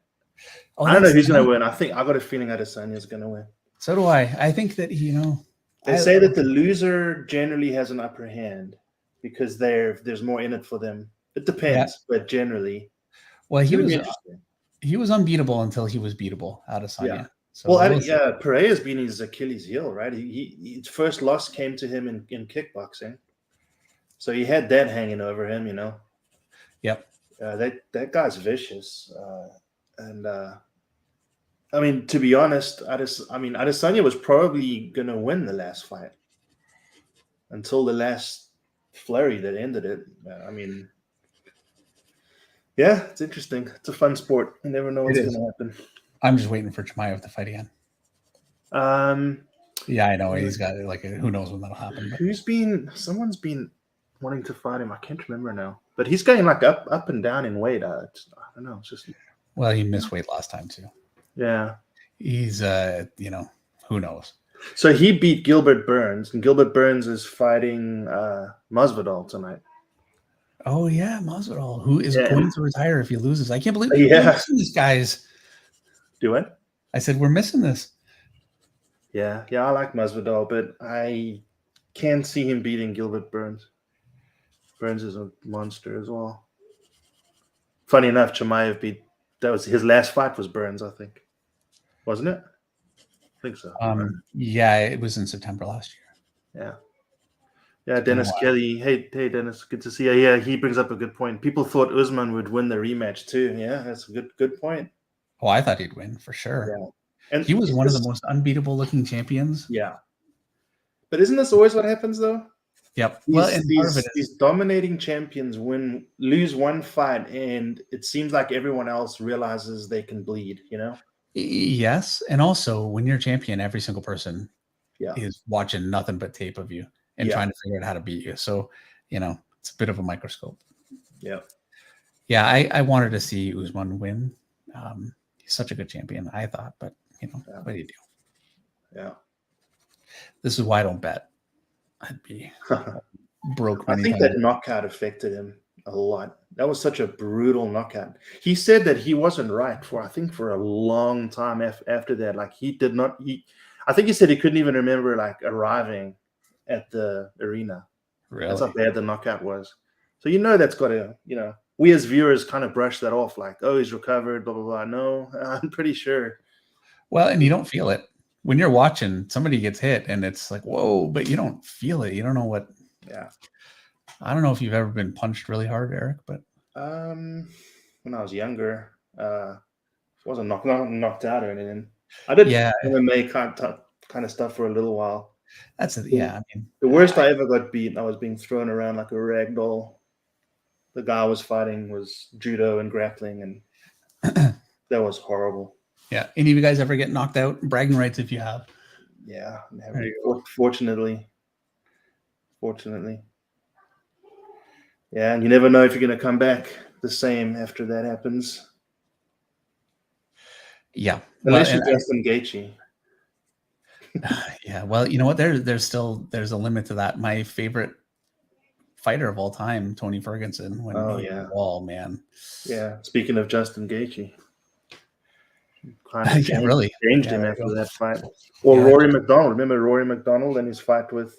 Oh, I don't know who's going to win. I got a feeling Adesanya is going to win. So do I. I think that they say that the loser generally has an upper hand because there's more in it for them. It depends, but generally. Well, he was unbeatable until he was beatable, Adesanya. Yeah. So Perez has been his Achilles heel, right? His first loss came to him in kickboxing, so he had that hanging over him, Yep. That guy's vicious, and I mean, to be honest, Adesanya was probably gonna win the last fight until the last flurry that ended it. I mean, yeah, it's interesting. It's a fun sport. You never know what's gonna happen. I'm just waiting for Chimaev to fight again. Yeah, I know he's got who knows when that'll happen. But. Someone's been wanting to fight him. I can't remember now, but he's going up and down in weight. I don't know. It's just. Well, he missed weight last time too. Yeah. He's who knows. So he beat Gilbert Burns, and Gilbert Burns is fighting Masvidal tonight. Oh yeah, Masvidal, who is going to retire if he loses. I can't believe we're missing these guys. Do it? I said we're missing this. Yeah, I like Masvidal, but I can't see him beating Gilbert Burns. Burns is a monster as well. Funny enough, Chimaev that was his last fight was Burns, I think. Wasn't it? I think so. Yeah, it was in September last year. Yeah, Dennis Kelly. Hey, Dennis, good to see you. Yeah, he brings up a good point. People thought Usman would win the rematch too. Yeah, that's a good point. Oh, I thought he'd win for sure. Yeah. And he was one of the most unbeatable looking champions. Yeah. But isn't this always what happens though? Yep. These dominating champions lose one fight, and it seems like everyone else realizes they can bleed, Yes. And also when you're a champion, every single person Yeah. is watching nothing but tape of you and Yeah. trying to figure out how to beat you. So, it's a bit of a microscope. Yeah. Yeah, I wanted to see Usman win. He's such a good champion, I thought, but what do you do? Yeah. This is why I don't bet. I'd be broke I many think times. that knockout affected him a lot. That was such a brutal knockout. He said that he wasn't right for a long time after that. Like he did not. I think he said he couldn't even remember like arriving at the arena. That's how Really? bad the knockout was. So that's got to we as viewers kind of brush that off like, oh, he's recovered, blah blah blah. No, I'm pretty sure. Well, and you don't feel it when you're watching. Somebody gets hit, and it's like, whoa! But you don't feel it. You don't know what. Yeah. I don't know if you've ever been punched really hard, Eric, but when I was younger, wasn't knocked out or anything. I did MMA kind of stuff for a little while. That's it. Yeah, I mean, the worst I ever got beaten, I was being thrown around like a rag doll. The guy I was fighting was judo and grappling, and that was horrible. Yeah. Any of you guys ever get knocked out? Bragging rights if you have. Yeah. Fortunately. Yeah, and you never know if you're going to come back the same after that happens. Yeah. Unless you're Justin Gaethje. Yeah. Well, you know what? There's a limit to that. My favorite fighter of all time, Tony Ferguson. Wall, man. Yeah. Speaking of Justin Gaethje. Really changed him after that fight. Or Rory McDonald. Remember Rory McDonald and his fight with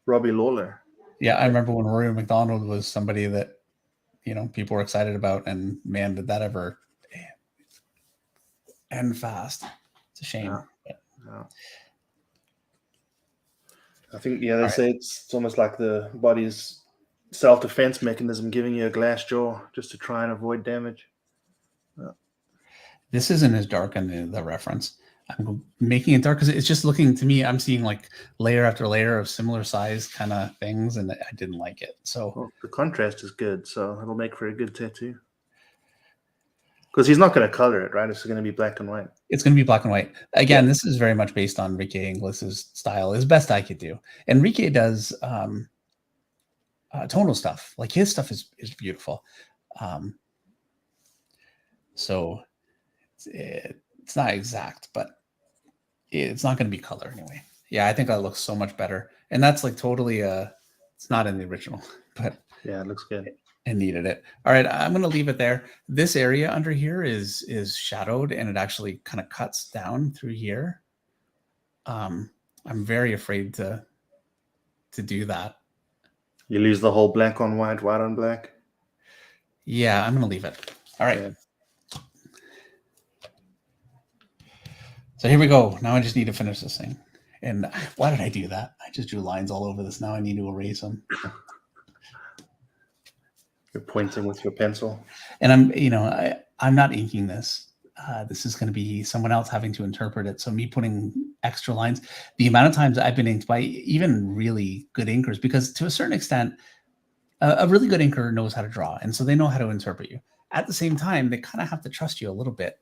Robbie Lawler. Yeah, I remember when Rory McDonald was somebody that people were excited about, and man, did that ever end fast. It's a shame. Yeah. I think they say it's almost like the body's self-defense mechanism, giving you a glass jaw just to try and avoid damage. This isn't as dark in the reference. I'm making it dark because it's just looking to me. I'm seeing like layer after layer of similar size kind of things, and I didn't like it. So the contrast is good, so it'll make for a good tattoo. Because he's not going to color it, right? It's going to be black and white. It's going to be black and white. Again, This is very much based on Enrique Inglis's style, as best I could do. Enrique does tonal stuff. Like his stuff is beautiful. So it's not exact, but it's not going to be color anyway. Yeah, I think that looks so much better. And that's like totally it's not in the original, but yeah, it looks good. I needed it. All right, I'm going to leave it there. This area under here is shadowed, and it actually kind of cuts down through here. I'm very afraid to do that. You lose the whole black on white, white on black. Yeah, I'm going to leave it. All right. Yeah. So here we go. Now I just need to finish this thing. And why did I do that? I just drew lines all over this. Now I need to erase them. You're pointing with your pencil. And I'm not inking this. This is going to be someone else having to interpret it. So me putting extra lines, the amount of times I've been inked by even really good inkers, because to a certain extent, a really good inker knows how to draw. And so they know how to interpret you. At the same time, they kind of have to trust you a little bit,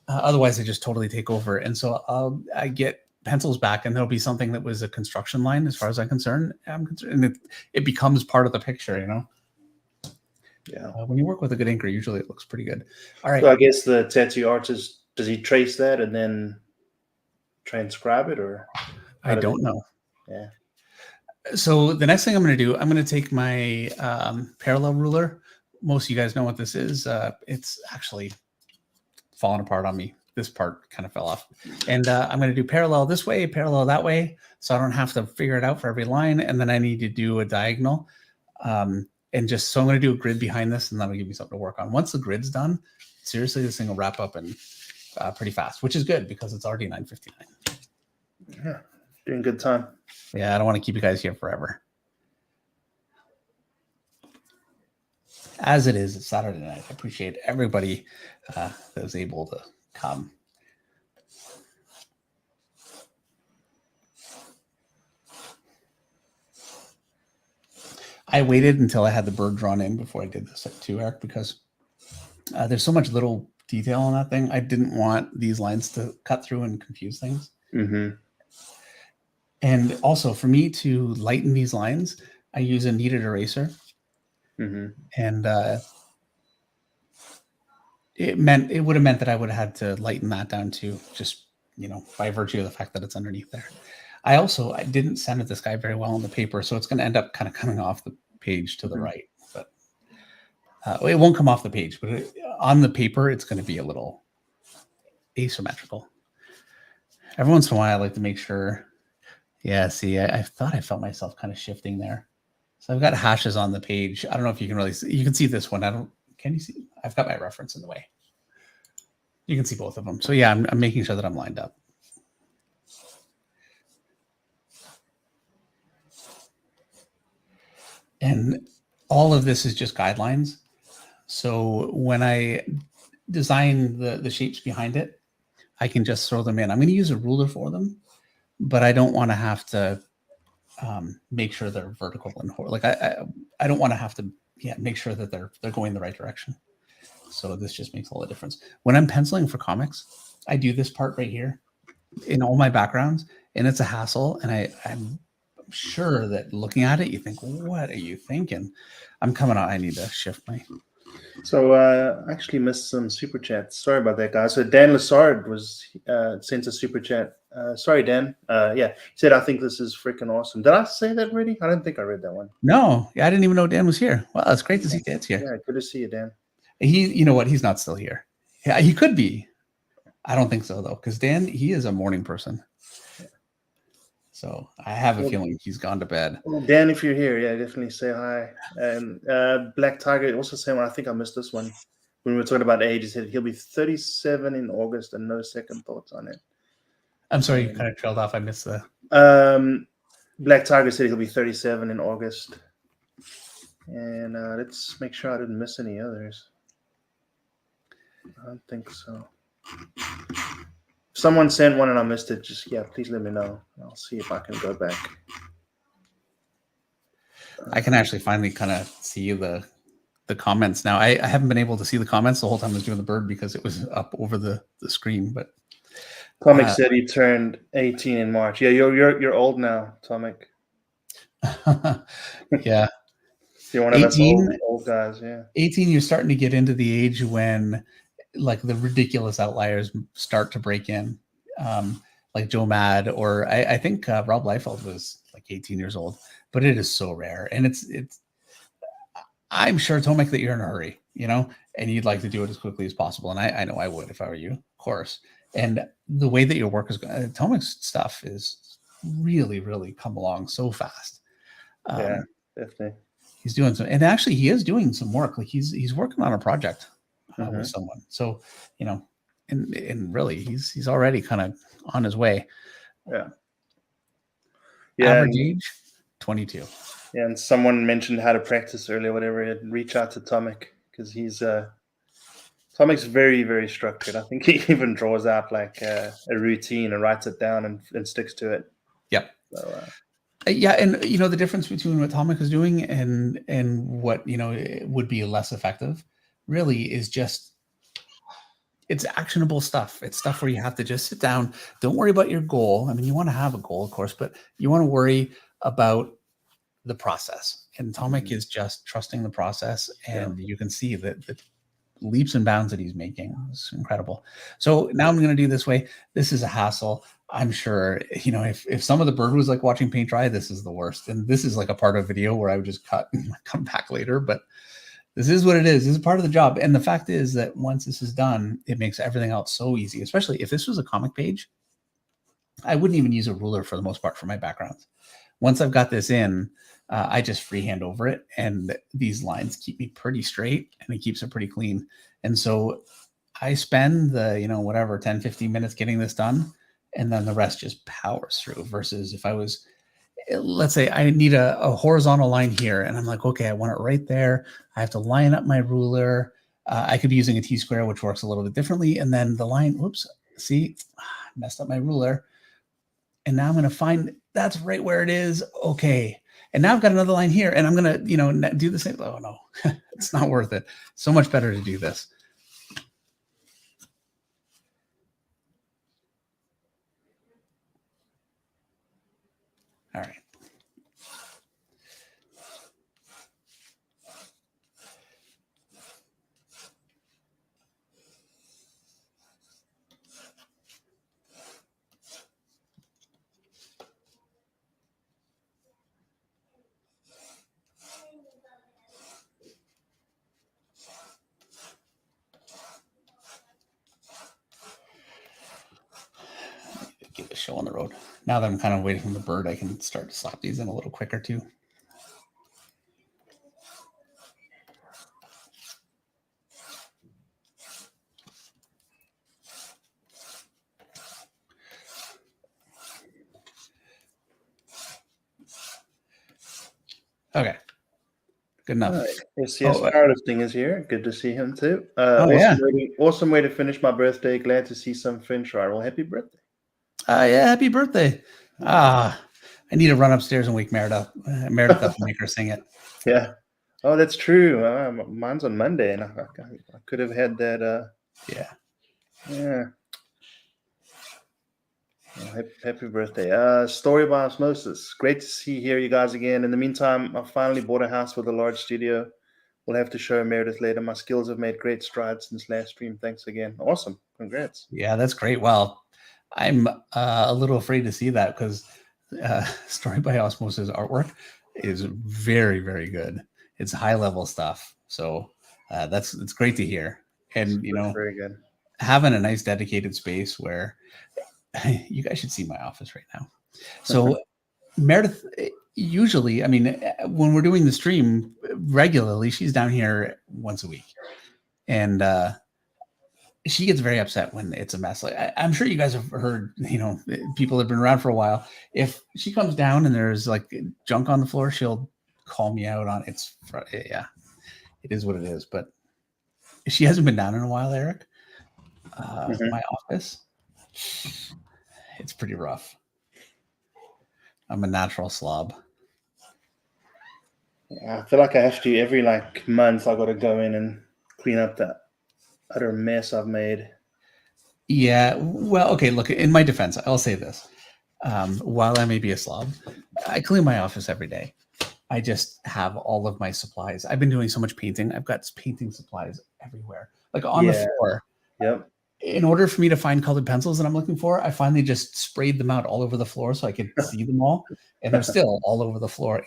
otherwise they just totally take over. And so I get pencils back, and there'll be something that was a construction line as far as I'm concerned, and it becomes part of the picture, Yeah. When you work with a good inker, usually it looks pretty good. All right. So I guess the tattoo artist, does he trace that and then transcribe it, or? I don't know. Yeah. So the next thing I'm going to do, I'm going to take my parallel ruler. Most of you guys know what this is. It's actually fallen apart on me. This part kind of fell off. And I'm going to do parallel this way, parallel that way, so I don't have to figure it out for every line. And then I need to do a diagonal. So I'm going to do a grid behind this, and that'll give me something to work on. Once the grid's done, seriously, this thing will wrap up in pretty fast, which is good because it's already 9:59. Yeah, doing good time. Yeah, I don't want to keep you guys here forever. As it is, it's Saturday night. I appreciate everybody that was able to come. I waited until I had the bird drawn in before I did this too, Eric, because there's so much little detail on that thing. I didn't want these lines to cut through and confuse things. Mm-hmm. And also for me to lighten these lines, I use a kneaded eraser. Mm-hmm. And it would have meant that I would have had to lighten that down too, just, by virtue of the fact that it's underneath there. I didn't center this guy very well on the paper, so it's going to end up kind of coming off the page to the right. But it won't come off the page, but on the paper, it's going to be a little asymmetrical. Every once in a while, I like to make sure. Yeah, see, I thought I felt myself kind of shifting there. So I've got hashes on the page. I don't know if you can really see. You can see this one. Can you see? I've got my reference in the way. You can see both of them. So yeah, I'm making sure that I'm lined up. And all of this is just guidelines. So when I design the shapes behind it, I can just throw them in. I'm going to use a ruler for them, but I don't want to have to make sure they're vertical and like I don't want to have to make sure that they're going the right direction. So this just makes all the difference. When I'm penciling for comics, I do this part right here in all my backgrounds, and it's a hassle. And I'm sure that looking at it, you think, what are you thinking? I'm coming out. I need to shift my. So I actually missed some super chats. Sorry about that, guys. So Dan Lassard was sent a super chat. Sorry, Dan. He said, I think this is freaking awesome. Did I say that already? I don't think I read that one. No, I didn't even know Dan was here. Well, it's great to see Dan's here. Yeah, good to see you, Dan. You know what? He's not still here. Yeah, he could be. I don't think so, though, because Dan, he is a morning person. So I have a feeling he's gone to bed. Well, Dan, if you're here, definitely say hi. And Black Tiger also saying, I think I missed this one. When we were talking about age, he said he'll be 37 in August and no second thoughts on it. I'm sorry, you kind of trailed off. I missed the. Black Tiger said he'll be 37 in August. And let's make sure I didn't miss any others. I don't think so. Someone sent one and I missed it. Just please let me know. I'll see if I can go back. I can actually finally kind of see the comments now. I haven't been able to see the comments the whole time I was doing the bird because it was up over the screen. But Tomic said he turned 18 in March. Yeah, you're old now, Tomic. Yeah. You're one of us old guys. Yeah. 18, you're starting to get into the age when like the ridiculous outliers start to break in, like Joe Mad, or I think Rob Liefeld was like 18 years old, but it is so rare. And it's I'm sure, Tomic, that you're in a hurry, and you'd like to do it as quickly as possible. And I know I would if I were you, of course. And the way that your work is going, Tomic's stuff is really, really come along so fast. Yeah, definitely. He's doing some, and actually he is doing some work. Like he's working on a project with someone. So, and really he's already kind of on his way. Yeah. Average age, 22. Yeah. And someone mentioned how to practice earlier, whatever. Reach out to Tomic because Tomic's very, very structured. I think he even draws out like a routine and writes it down and sticks to it. Yep. So, and the difference between what Tomic is doing and what it would be less effective really is just it's actionable stuff. It's stuff where you have to just sit down. Don't worry about your goal. I mean, you want to have a goal, of course, but you want to worry about the process. And Tomic is just trusting the process, and you can see that the leaps and bounds that he's making. It's incredible. So now I'm going to do this way. This is a hassle. I'm sure, if some of the bird was like watching paint dry, this is the worst. And this is like a part of a video where I would just cut and come back later. But this is what it is. This is part of the job. And the fact is that once this is done, it makes everything else so easy, especially if this was a comic page. I wouldn't even use a ruler for the most part for my backgrounds. Once I've got this in, I just freehand over it. And these lines keep me pretty straight and it keeps it pretty clean. And so I spend the, 10, 15 minutes getting this done. And then the rest just powers through versus if I was, let's say I need a horizontal line here and I'm like, okay, I want it right there. I have to line up my ruler. I could be using a T-square, which works a little bit differently. And then the line, whoops, see, I messed up my ruler. And now I'm going to find that's right where it is. Okay. And now I've got another line here and I'm going to, do the same. Oh no, it's not worth it. So much better to do this. show on the road. Now that I'm kind of waiting from the bird, I can start to slap these in a little quicker too. Okay. Good enough. All right. SCS Oh, Powerlifting is here. Good to see him too. Oh, Awesome way to finish my birthday. Glad to see some Finch ride. Well, happy birthday. yeah, happy birthday. I need to run upstairs and wake Meredith up and make her sing it. Yeah. Oh, that's true. Mine's on Monday, and I could have had that. Yeah. Yeah. Well, happy birthday. Story by Osmosis. Great to hear you guys again. In the meantime, I finally bought a house with a large studio. We'll have to show Meredith later. My skills have made great strides since last stream. Thanks again. Awesome. Congrats. Yeah, that's great. Well, I'm a little afraid to see that because Story by Osmosis artwork is very, very good. It's high level stuff. So it's great to hear. And very good. Having a nice dedicated space where you guys should see my office right now. So Meredith, usually, I mean, when we're doing the stream regularly, she's down here once a week. And she gets very upset when it's a mess. Like I'm sure you guys have heard, people have been around for a while. If she comes down and there's like junk on the floor, she'll call me out on it is what it is. But she hasn't been down in a while, Eric. My office, it's pretty rough. I'm a natural slob. Yeah, I feel like I have to every month. I got to go in and clean up that utter mess I've made. Yeah, well, okay. Look, in my defense, I'll say this: while I may be a slob, I clean my office every day. I just have all of my supplies. I've been doing so much painting. I've got painting supplies everywhere, like on the floor. Yep. In order for me to find colored pencils that I'm looking for, I finally just sprayed them out all over the floor so I could see them all, and they're still all over the floor.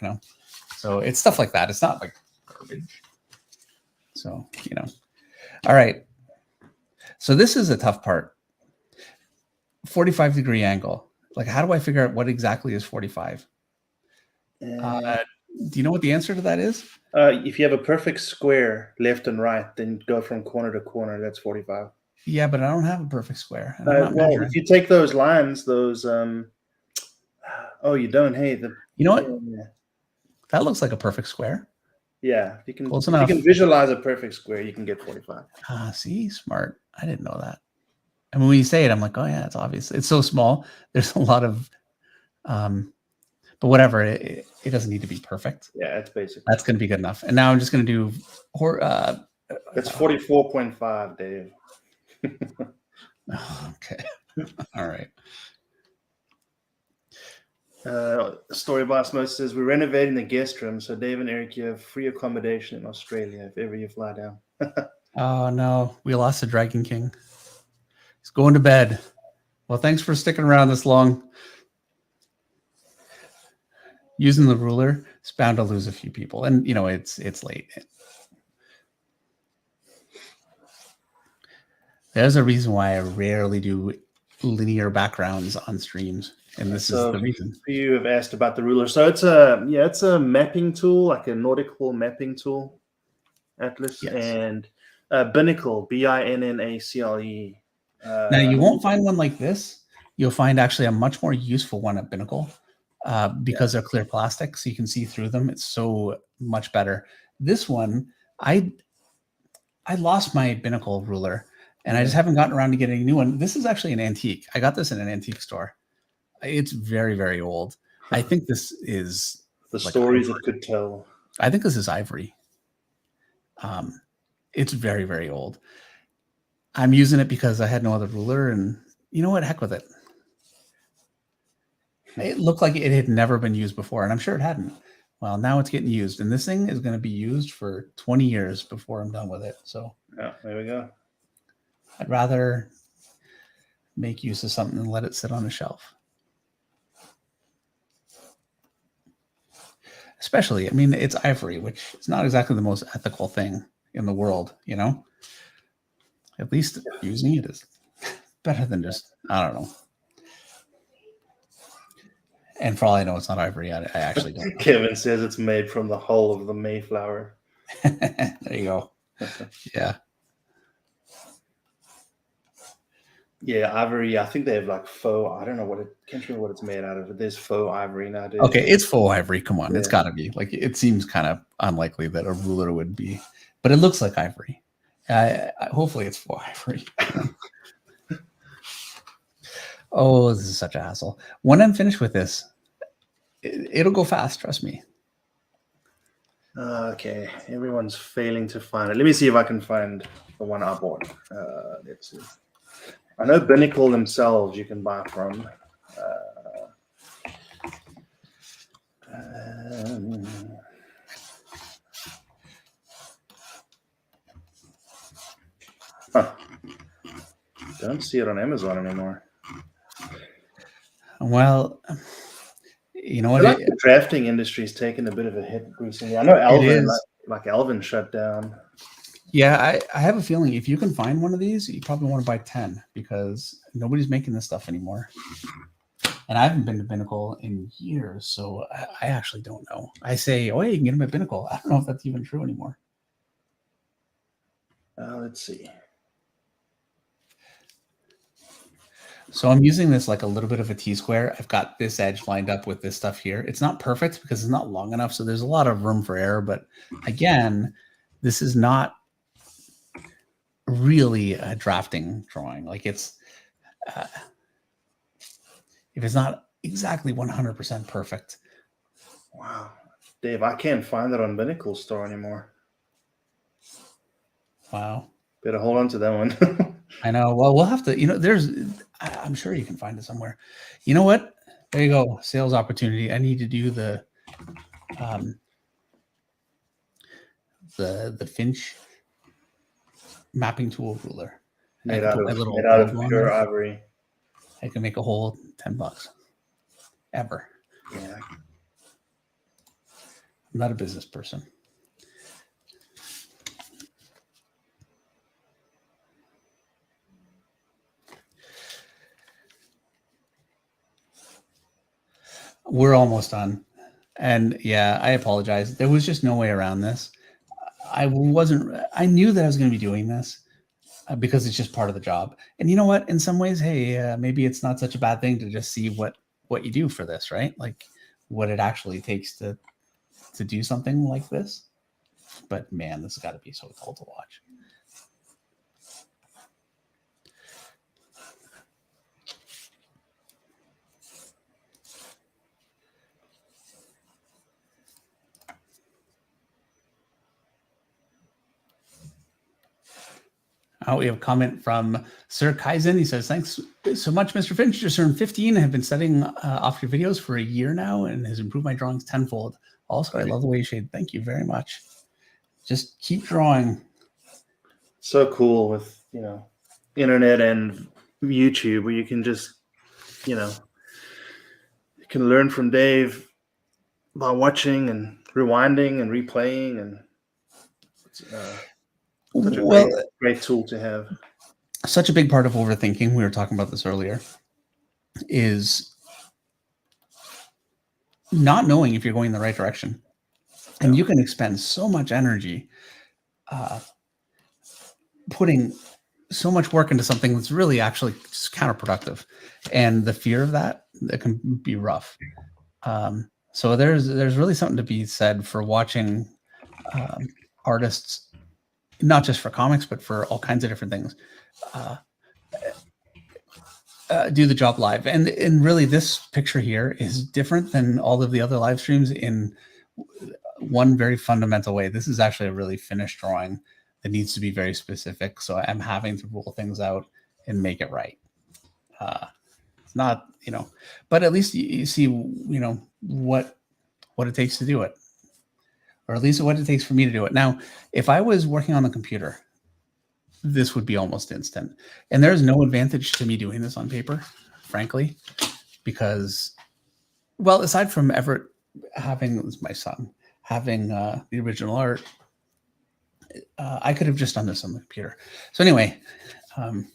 So it's stuff like that. It's not like garbage. So all right. So this is a tough part. 45-degree angle. Like, how do I figure out what exactly is 45? Do you know what the answer to that is? If you have a perfect square left and right, then go from corner to corner. That's 45. Yeah, but I don't have a perfect square. Well, if you take those lines, those oh, you don't. Hey, you know what? That looks like a perfect square. Yeah, if you can visualize a perfect square, you can get 45. See, smart. I didn't know that. I mean, when you say it, I'm like, oh yeah, it's obvious. It's so small. There's a lot of, but whatever. It doesn't need to be perfect. Yeah, it's basic. That's going to be good enough. And now I'm just going to do. That's 44.5, Dave. Okay. All right. Story by Osmosis says we're renovating the guest room, so Dave and Eric, you have free accommodation in Australia if ever you fly down. Oh no, we lost the Dragon King. He's going to bed. Well, thanks for sticking around this long. Using the ruler, it's bound to lose a few people, and it's late. There's a reason why I rarely do linear backgrounds on streams, and this is the reason. You have asked about the ruler, so it's a mapping tool, like a nautical mapping tool, Atlas, yes. And Binnacle, Binnacle. Now you won't find one like this. You'll find actually a much more useful one at Binnacle because they're clear plastic, so you can see through them. It's so much better. This one, I lost my Binnacle ruler. And I just haven't gotten around to getting a new one. This is actually an antique. I got this in an antique store. It's very, very old. I think this is the stories it could tell. I think this is ivory. It's very, very old. I'm using it because I had no other ruler, and you know what? Heck with it. It looked like it had never been used before, and I'm sure it hadn't. Well, now it's getting used, and this thing is going to be used for 20 years before I'm done with it. So yeah, there we go. I'd rather make use of something and let it sit on a shelf. Especially, I mean, it's ivory, which is not exactly the most ethical thing in the world, At least using it is better than just, I don't know. And for all I know, it's not ivory. I actually don't know. Kevin says it's made from the hull of the Mayflower. There you go. Yeah. Yeah, ivory. I think they have like faux. I don't know can't remember what it's made out of. But there's faux ivory nowadays. Okay, it's faux ivory. Come on, it's Yeah. got to be. Like, it seems kind of unlikely that a ruler would be, but it looks like ivory. Hopefully, it's faux ivory. Oh, this is such a hassle. When I'm finished with this, it'll go fast. Trust me. Okay, everyone's failing to find it. Let me see if I can find the one I bought. Let's see. I know Binnacle themselves you can buy from. Don't see it on Amazon anymore. Well, you know I what? like the drafting industry's taken a bit of a hit recently. I know Alvin, like Alvin shut down. Yeah, I have a feeling if you can find one of these, you probably want to buy 10 because nobody's making this stuff anymore. And I haven't been to Binnacle in years, so I actually don't know. I say, oh, yeah, you can get them at Binnacle. I don't know if that's even true anymore. Let's see. So I'm using this like a little bit of a T-square. I've got this edge lined up with this stuff here. It's not perfect because it's not long enough, so there's a lot of room for error. But again, this is not really a drafting drawing. Like, it's if it's not exactly 100% perfect. Wow, Dave, I can't find it on Binnacle store anymore. Wow. Better hold on to that one. I know. Well, we'll have to, I'm sure you can find it somewhere. You know what? There you go. Sales opportunity. I need to do the Finch mapping tool ruler. made out of pure ivory. I can make a whole $10 ever. Yeah. I'm not a business person. We're almost done. And yeah, I apologize. There was just no way around this. I knew that I was going to be doing this because it's just part of the job. And you know what? In some ways, hey, maybe it's not such a bad thing to just see what you do for this, right? Like what it actually takes to do something like this. But man, this has got to be so cool to watch. We have a comment from Sir Kaizen. He says, thanks so much, Mr. Finch. Just turned 15. I have been studying off your videos for a year now and has improved my drawings tenfold. Also, I love the way you shade. Thank you very much. Just keep drawing. So cool with, internet and YouTube where you can just, you can learn from Dave by watching and rewinding and replaying, and it's such a great tool to have. Such a big part of overthinking, we were talking about this earlier, is not knowing if you're going in the right direction. And you can expend so much energy putting so much work into something that's really actually just counterproductive. And the fear of that can be rough. So there's really something to be said for watching artists, not just for comics, but for all kinds of different things, do the job live. And really this picture here is different than all of the other live streams in one very fundamental way. This is actually a really finished drawing that needs to be very specific. So I'm having to rule things out and make it right. It's not, but at least you see, what it takes to do it. Or at least what it takes for me to do it. Now, if I was working on the computer, this would be almost instant. And there's no advantage to me doing this on paper, frankly, because, well, aside from Everett having, my son, having the original art, I could have just done this on the computer. So anyway, I'm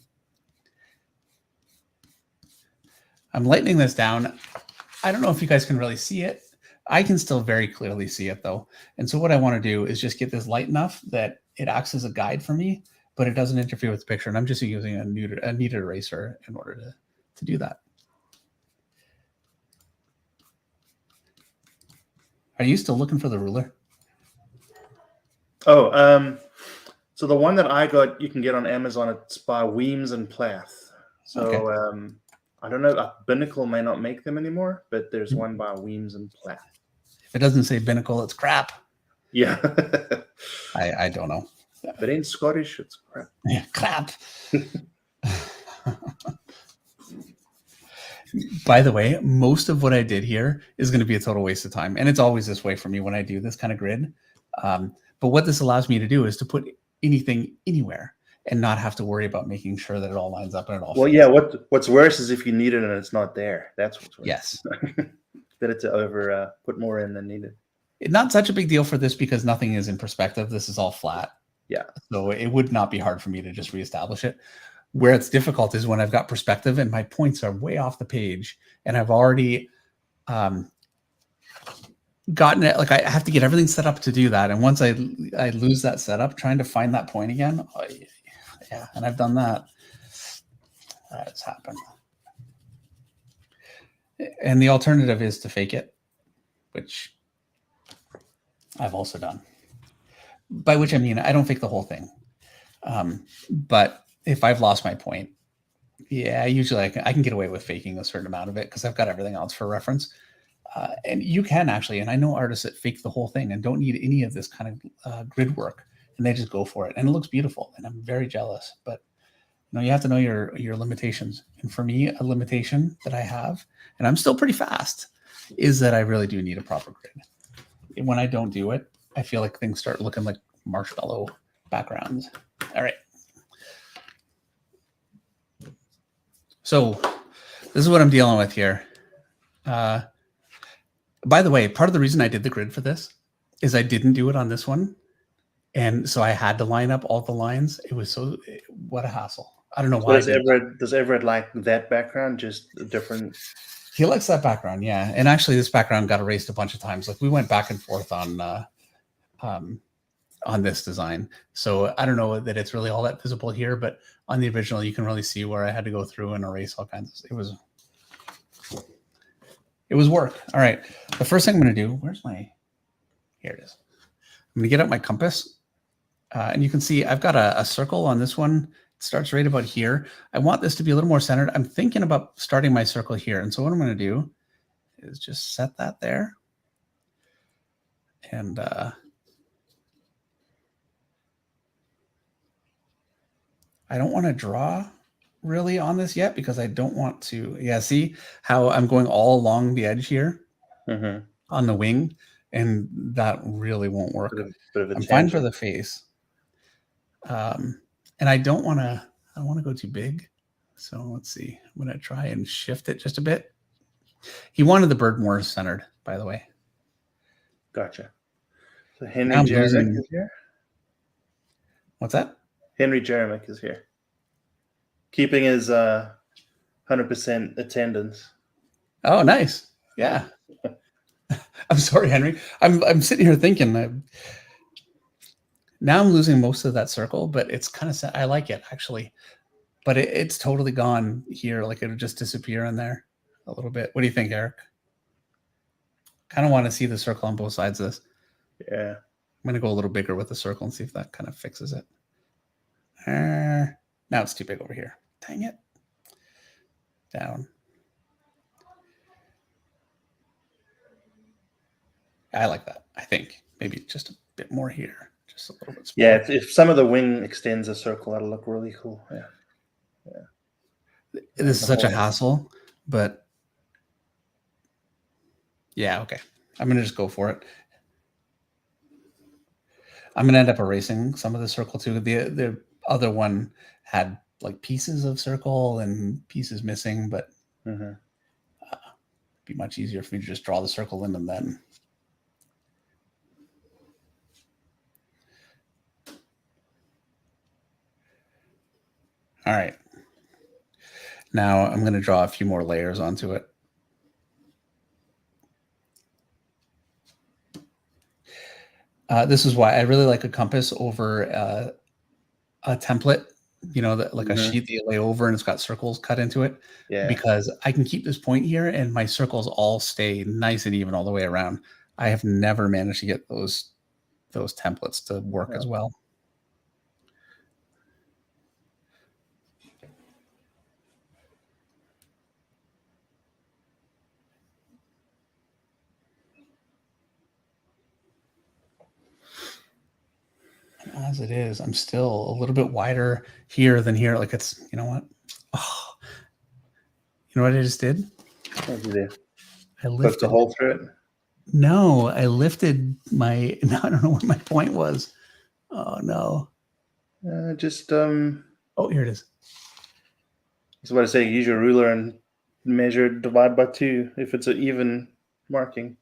lightening this down. I don't know if you guys can really see it. I can still very clearly see it though. And so what I want to do is just get this light enough that it acts as a guide for me, but it doesn't interfere with the picture. And I'm just using a kneaded eraser in order to do that. Are you still looking for the ruler? Oh, so the one that I got, you can get on Amazon. It's by Weems and Plath. So Okay. I don't know. Binnacle may not make them anymore, but there's one by Weems and Plath. If it doesn't say binnacle, it's crap. Yeah. I don't know. But in Scottish, it's crap. Yeah, crap. By the way, most of what I did here is going to be a total waste of time. And it's always this way for me when I do this kind of grid. But what this allows me to do is to put anything anywhere and not have to worry about making sure that it all lines up and it all Well, fits. yeah. What's worse is if you need it and it's not there. That's what's worse. Yes. Better to put more in than needed. Not such a big deal for this because nothing is in perspective. This is all flat. Yeah. So it would not be hard for me to just reestablish it. Where it's difficult is when I've got perspective and my points are way off the page and I've already gotten it. Like I have to get everything set up to do that. And once I lose that setup, trying to find that point again. Oh, yeah. And I've done that. That's happened. And the alternative is to fake it, which I've also done. By which I mean, I don't fake the whole thing. But if I've lost my point, yeah, usually I can get away with faking a certain amount of it because I've got everything else for reference. And you can actually, and I know artists that fake the whole thing and don't need any of this kind of grid work, and they just go for it, and it looks beautiful. And I'm very jealous, but you have to know your limitations. And for me, a limitation that I have, and I'm still pretty fast, is that I really do need a proper grid. When I don't do it, I feel like things start looking like marshmallow backgrounds. All right. So this is what I'm dealing with here. By the way, part of the reason I did the grid for this is I didn't do it on this one. And so I had to line up all the lines. It was what a hassle. I don't know why. Does Everett like that background? Just a different. He likes that background, yeah. And actually, this background got erased a bunch of times. Like we went back and forth on this design. So I don't know that it's really all that visible here, but on the original, you can really see where I had to go through and erase all kinds of. It was work. All right. The first thing I'm going to do. Here it is. I'm going to get out my compass, and you can see I've got a circle on this one. It starts right about here. I want this to be a little more centered. I'm thinking about starting my circle here. And so what I'm going to do is just set that there. And I don't want to draw really on this yet because I don't want to. Yeah, see how I'm going all along the edge here on the wing, and that really won't work. I'm fine for the face. And I don't want to go too big. So let's see. I'm going to try and shift it just a bit. He wanted the bird more centered, by the way. Gotcha. So Henry Jeremick is here. What's that? Henry Jeremick is here. Keeping his 100% attendance. Oh, nice. Yeah. I'm sorry, Henry. I'm sitting here thinking. Now I'm losing most of that circle, but it's kind of sad. I like it actually, but it's totally gone here. Like it'll just disappear in there a little bit. What do you think, Eric? Kind of want to see the circle on both sides of this. Yeah. I'm going to go a little bigger with the circle and see if that kind of fixes it. Now it's too big over here. Dang it. Down. I like that. I think maybe just a bit more here. Just a little bit smaller. Yeah, if some of the wing extends a circle, that'll look really cool. Yeah. This is such a hassle, but yeah, okay. I'm going to just go for it. I'm going to end up erasing some of the circle too. The other one had like pieces of circle and pieces missing, but it'd be much easier for me to just draw the circle in them then. All right. Now I'm going to draw a few more layers onto it. This is why I really like a compass over a template, like a Mhm. sheet that you lay over and it's got circles cut into it, Yeah. because I can keep this point here and my circles all stay nice and even all the way around. I have never managed to get those templates to work Yeah. as well. As it is, I'm still a little bit wider here than here. Like it's, you know what? Oh, you know what I just did? What did you do? I Poked lifted. the hole through it. No, I lifted my. No, I don't know what my point was. Oh no. Just Oh, here it is. I was about to say, use your ruler and measure, divide by 2 if it's an even marking.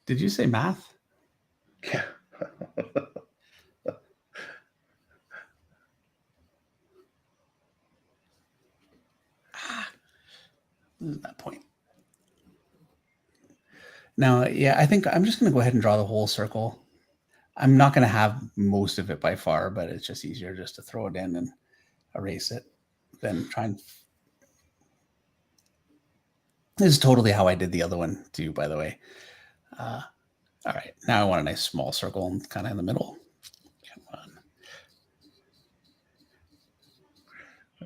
Did you say math? Yeah. This is that point. Now, yeah, I think I'm just going to go ahead and draw the whole circle. I'm not going to have most of it by far, but it's just easier just to throw it in and erase it than try and. This is totally how I did the other one too, by the way. All right, now I want a nice small circle and kind of in the middle. Come on.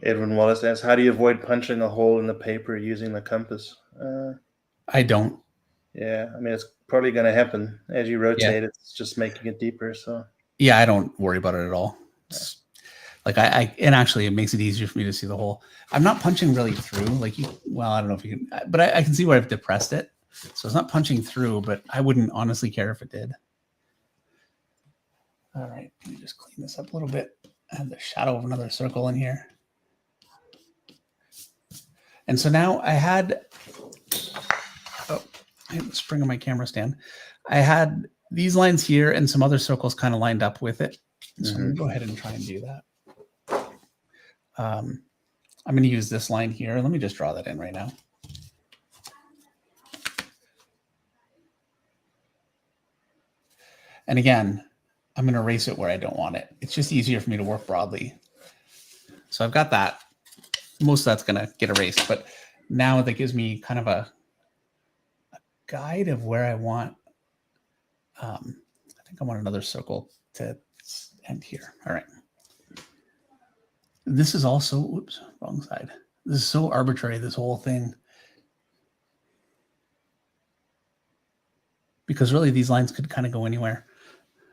Edwin Wallace asks, how do you avoid punching a hole in the paper using the compass? I don't. Yeah, I mean, it's probably going to happen as you rotate. It's just making it deeper. So Yeah, I don't worry about it at all. It's, like and actually it makes it easier for me to see the hole. I'm not punching really through, like well, I don't know if you can, but I can see where I've depressed it. So it's not punching through, but I wouldn't honestly care if it did. All right, let me just clean this up a little bit. I have the shadow of another circle in here. And so now I had, I hit the spring of my camera stand. I had these lines here and some other circles kind of lined up with it. So I'm going to go ahead and try and do that. I'm going to use this line here. Let me just draw that in right now. And again, I'm going to erase it where I don't want it. It's just easier for me to work broadly. So I've got that. Most of that's going to get erased, but now that gives me kind of a guide of where I want. I think I want another circle to end here. All right. This is also, whoops, wrong side. This is so arbitrary, this whole thing. Because really these lines could kind of go anywhere.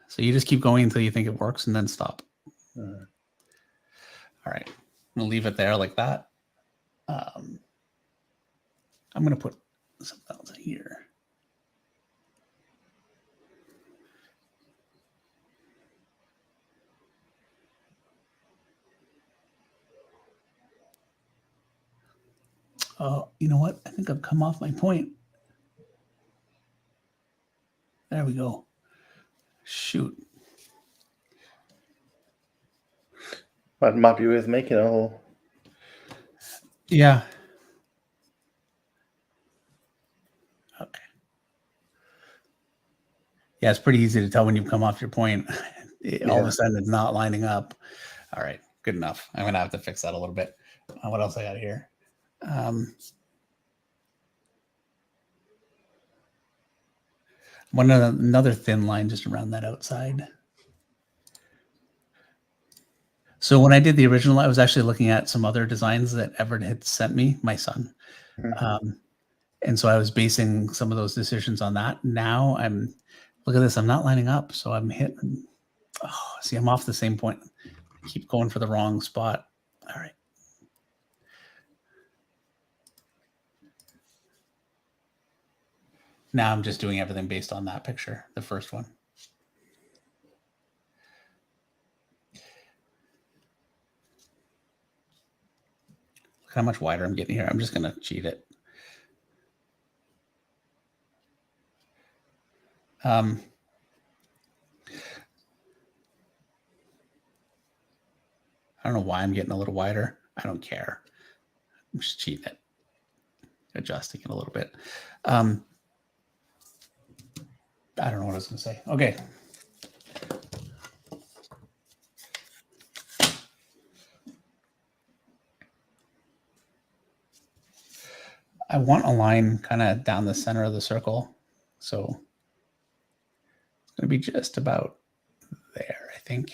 So you just keep going until you think it works and then stop. All right. I'm going to leave it there like that. I'm going to put something else here. Oh, you know what? I think I've come off my point. There we go. Shoot. might be worth making a hole. Yeah. Okay. Yeah, it's pretty easy to tell when you've come off your point. All of a sudden, it's not lining up. All right, good enough. I'm going to have to fix that a little bit. What else I got here? Another thin line just around that outside. So when I did the original, I was actually looking at some other designs that Everett had sent me, my son. And so I was basing some of those decisions on that. Now look at this, I'm not lining up. So I'm hitting, see, I'm off the same point. I keep going for the wrong spot. All right. Now I'm just doing everything based on that picture, the first one. Look how much wider I'm getting here. I'm just going to cheat it. I don't know why I'm getting a little wider. I don't care. I'm just cheating it. Adjusting it a little bit. I don't know what I was going to say. Okay. I want a line kind of down the center of the circle. So it's going to be just about there, I think.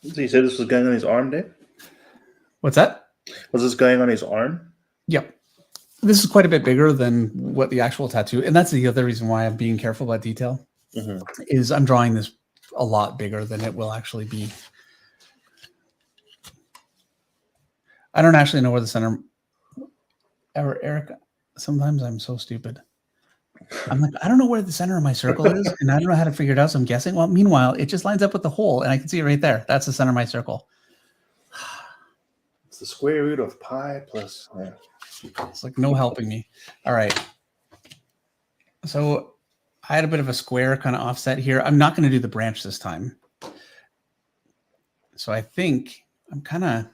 So you said this was going on his arm, Dave? What's that? Was this going on his arm? Yep. This is quite a bit bigger than what the actual tattoo, and that's the other reason why I'm being careful about detail, is I'm drawing this a lot bigger than it will actually be. I don't actually know where the center. Eric, sometimes I'm so stupid. I'm like, I don't know where the center of my circle is, and I don't know how to figure it out, so I'm guessing. Well, meanwhile, it just lines up with the hole, and I can see it right there. That's the center of my circle. It's the square root of pi plus... Yeah. It's like no helping me. All right. So I had a bit of a square kind of offset here. I'm not going to do the branch this time. So I think I'm kind of...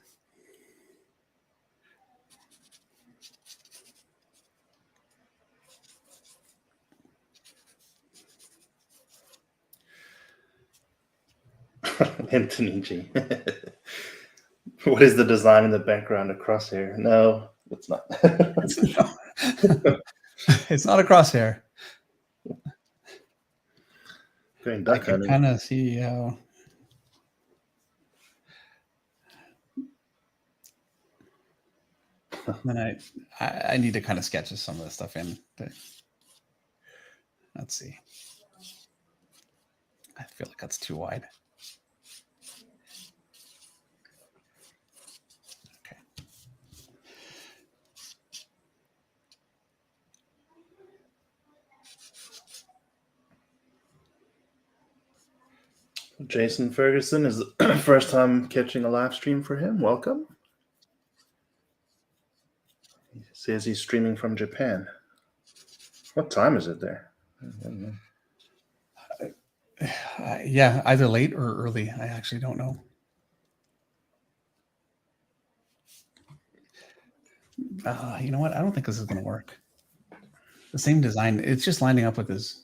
Anthony G. What is the design in the background? A crosshair? No, it's not. It's not a crosshair. Going I duck can hunting. kind of see how... Then I need to kind of sketch some of this stuff in. But let's see. I feel like that's too wide. Okay. Jason Ferguson is the first time catching a live stream for him. Welcome. He says he's streaming from Japan. What time is it there? I don't know. Yeah, either late or early. I actually don't know. You know what? I don't think this is going to work. The same design. It's just lining up with this.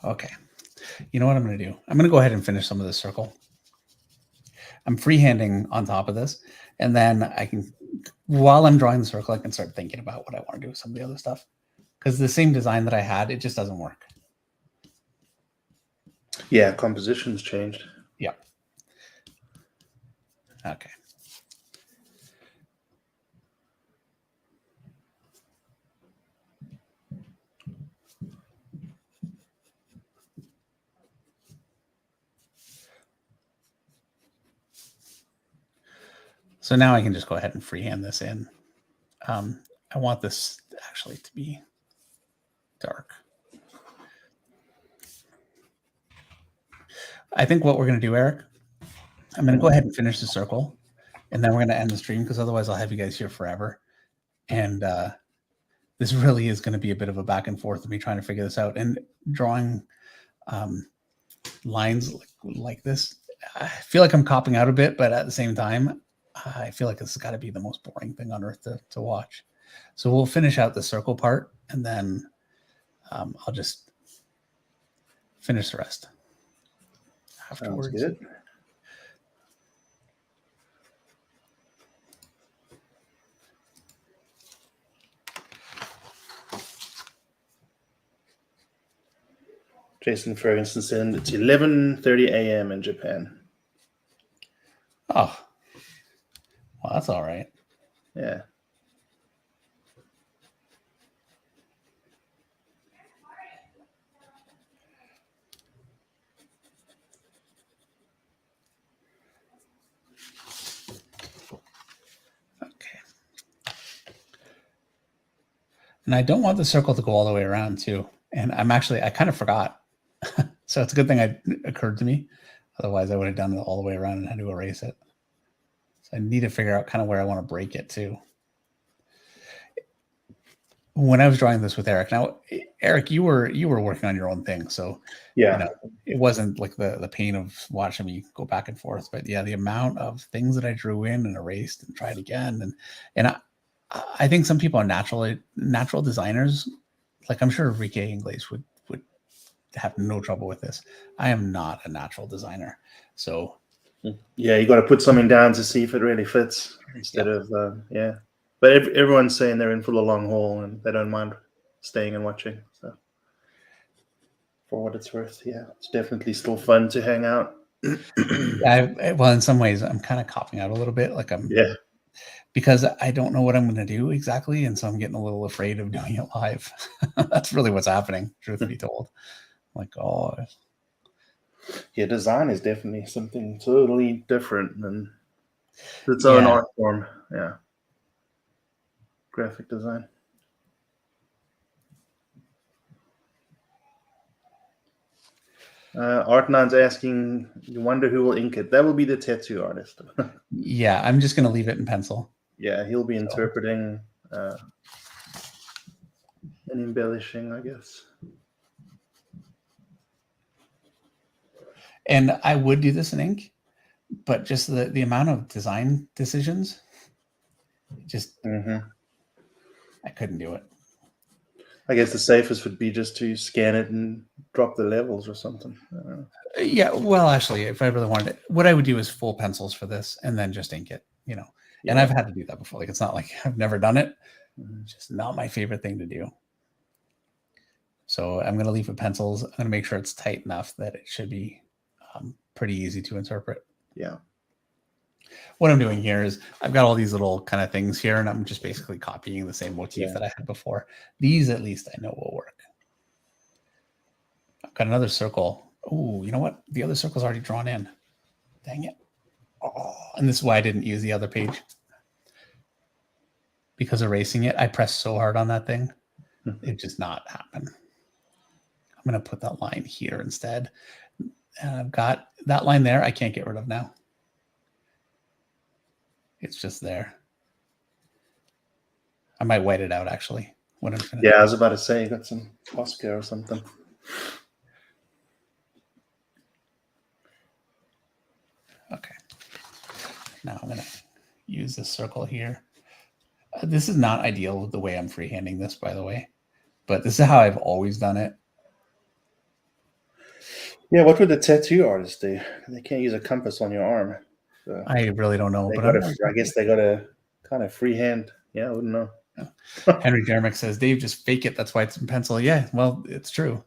Okay. You know what I'm going to do? I'm going to go ahead and finish some of this circle. I'm freehanding on top of this. And then I can, while I'm drawing the circle, I can start thinking about what I want to do with some of the other stuff. Because the same design that I had, it just doesn't work. Yeah, composition's changed. Yeah. Okay. So now I can just go ahead and freehand this in. I want this actually to be dark. I think what we're going to do, Eric, I'm going to go ahead and finish the circle, and then we're going to end the stream because otherwise I'll have you guys here forever. And this really is going to be a bit of a back and forth of me trying to figure this out and drawing lines like this. I feel like I'm copping out a bit, but at the same time, I feel like this has got to be the most boring thing on earth to watch. So we'll finish out the circle part, and then I'll just finish the rest afterwards. Sounds good. Jason Ferguson said it's 11:30 a.m. in Japan. Oh, well, that's all right. Yeah. Okay. And I don't want the circle to go all the way around too. And I kind of forgot. So it's a good thing it occurred to me. Otherwise I would have done it all the way around and had to erase it. So I need to figure out kind of where I want to break it too. when I was drawing this with Eric. Now, Eric, you were working on your own thing, so Yeah. you know it wasn't like the pain of watching me go back and forth. But yeah, the amount of things that I drew in and erased and tried again, and I think some people are natural designers. Like I'm sure Enrique Ingles would have no trouble with this. I am not a natural designer, so Yeah, you got to put something down to see if it really fits instead of yeah. But everyone's saying they're in for the long haul and they don't mind staying and watching. So for what it's worth, yeah, it's definitely still fun to hang out. well, in some ways, I'm kind of copping out a little bit. Like Yeah, because I don't know what I'm going to do exactly, and so I'm getting a little afraid of doing it live. That's really what's happening, truth be told. Like, oh, yeah, design is definitely something totally different than its own art form. Yeah, graphic design. Art9's asking, you wonder who will ink it? That will be the tattoo artist. yeah, I'm just going to leave it in pencil. Yeah, he'll be interpreting and embellishing, I guess. And I would do this in ink, but just the amount of design decisions, just I couldn't do it. I guess the safest would be just to scan it and drop the levels or something. Yeah, well, actually, if I really wanted it, what I would do is full pencils for this and then just ink it, you know. Yeah. And I've had to do that before. Like, it's not like I've never done it. It's just not my favorite thing to do. So I'm going to leave with pencils. I'm going to make sure it's tight enough that it should be pretty easy to interpret. Yeah. What I'm doing here is I've got all these little kind of things here, and I'm just basically copying the same motif that I had before. These, at least, I know will work. I've got another circle. Oh, you know what? The other circle's already drawn in. Dang it. Oh, and this is why I didn't use the other page. Because erasing it, I pressed so hard on that thing, it just not happened. I'm going to put that line here instead. And I've got that line there I can't get rid of now. It's just there. I might white it out, actually. When I'm finished. Yeah, I was about to say, you got some Oscar or something. Okay. Now I'm going to use this circle here. This is not ideal with the way I'm freehanding this, by the way. But this is how I've always done it. Yeah, what would the tattoo artist do? They can't use a compass on your arm. So I really don't know. But I guess they got to kind of freehand. Yeah, I wouldn't know. Henry Jeremick says, Dave, just fake it. That's why it's in pencil. Yeah, well, it's true.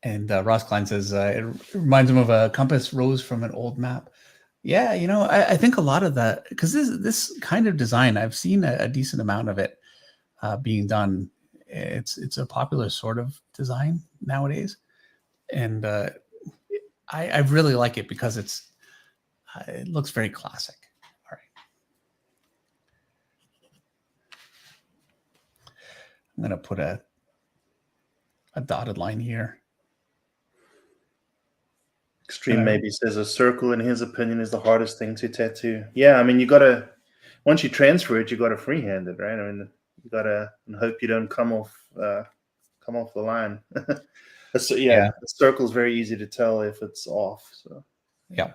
And Ross Klein says, it reminds him of a compass rose from an old map. Yeah, you know, I think a lot of that, because this kind of design, I've seen a decent amount of it being done. It's a popular sort of design nowadays. And I really like it because it looks very classic. All right. I'm going to put a dotted line here. Extreme maybe says a circle, in his opinion, is the hardest thing to tattoo. Yeah, I mean, you got to, once you transfer it, you got to freehand it, right? I mean, you got to hope you don't come off the line. So, yeah, the circle is very easy to tell if it's off. So yeah.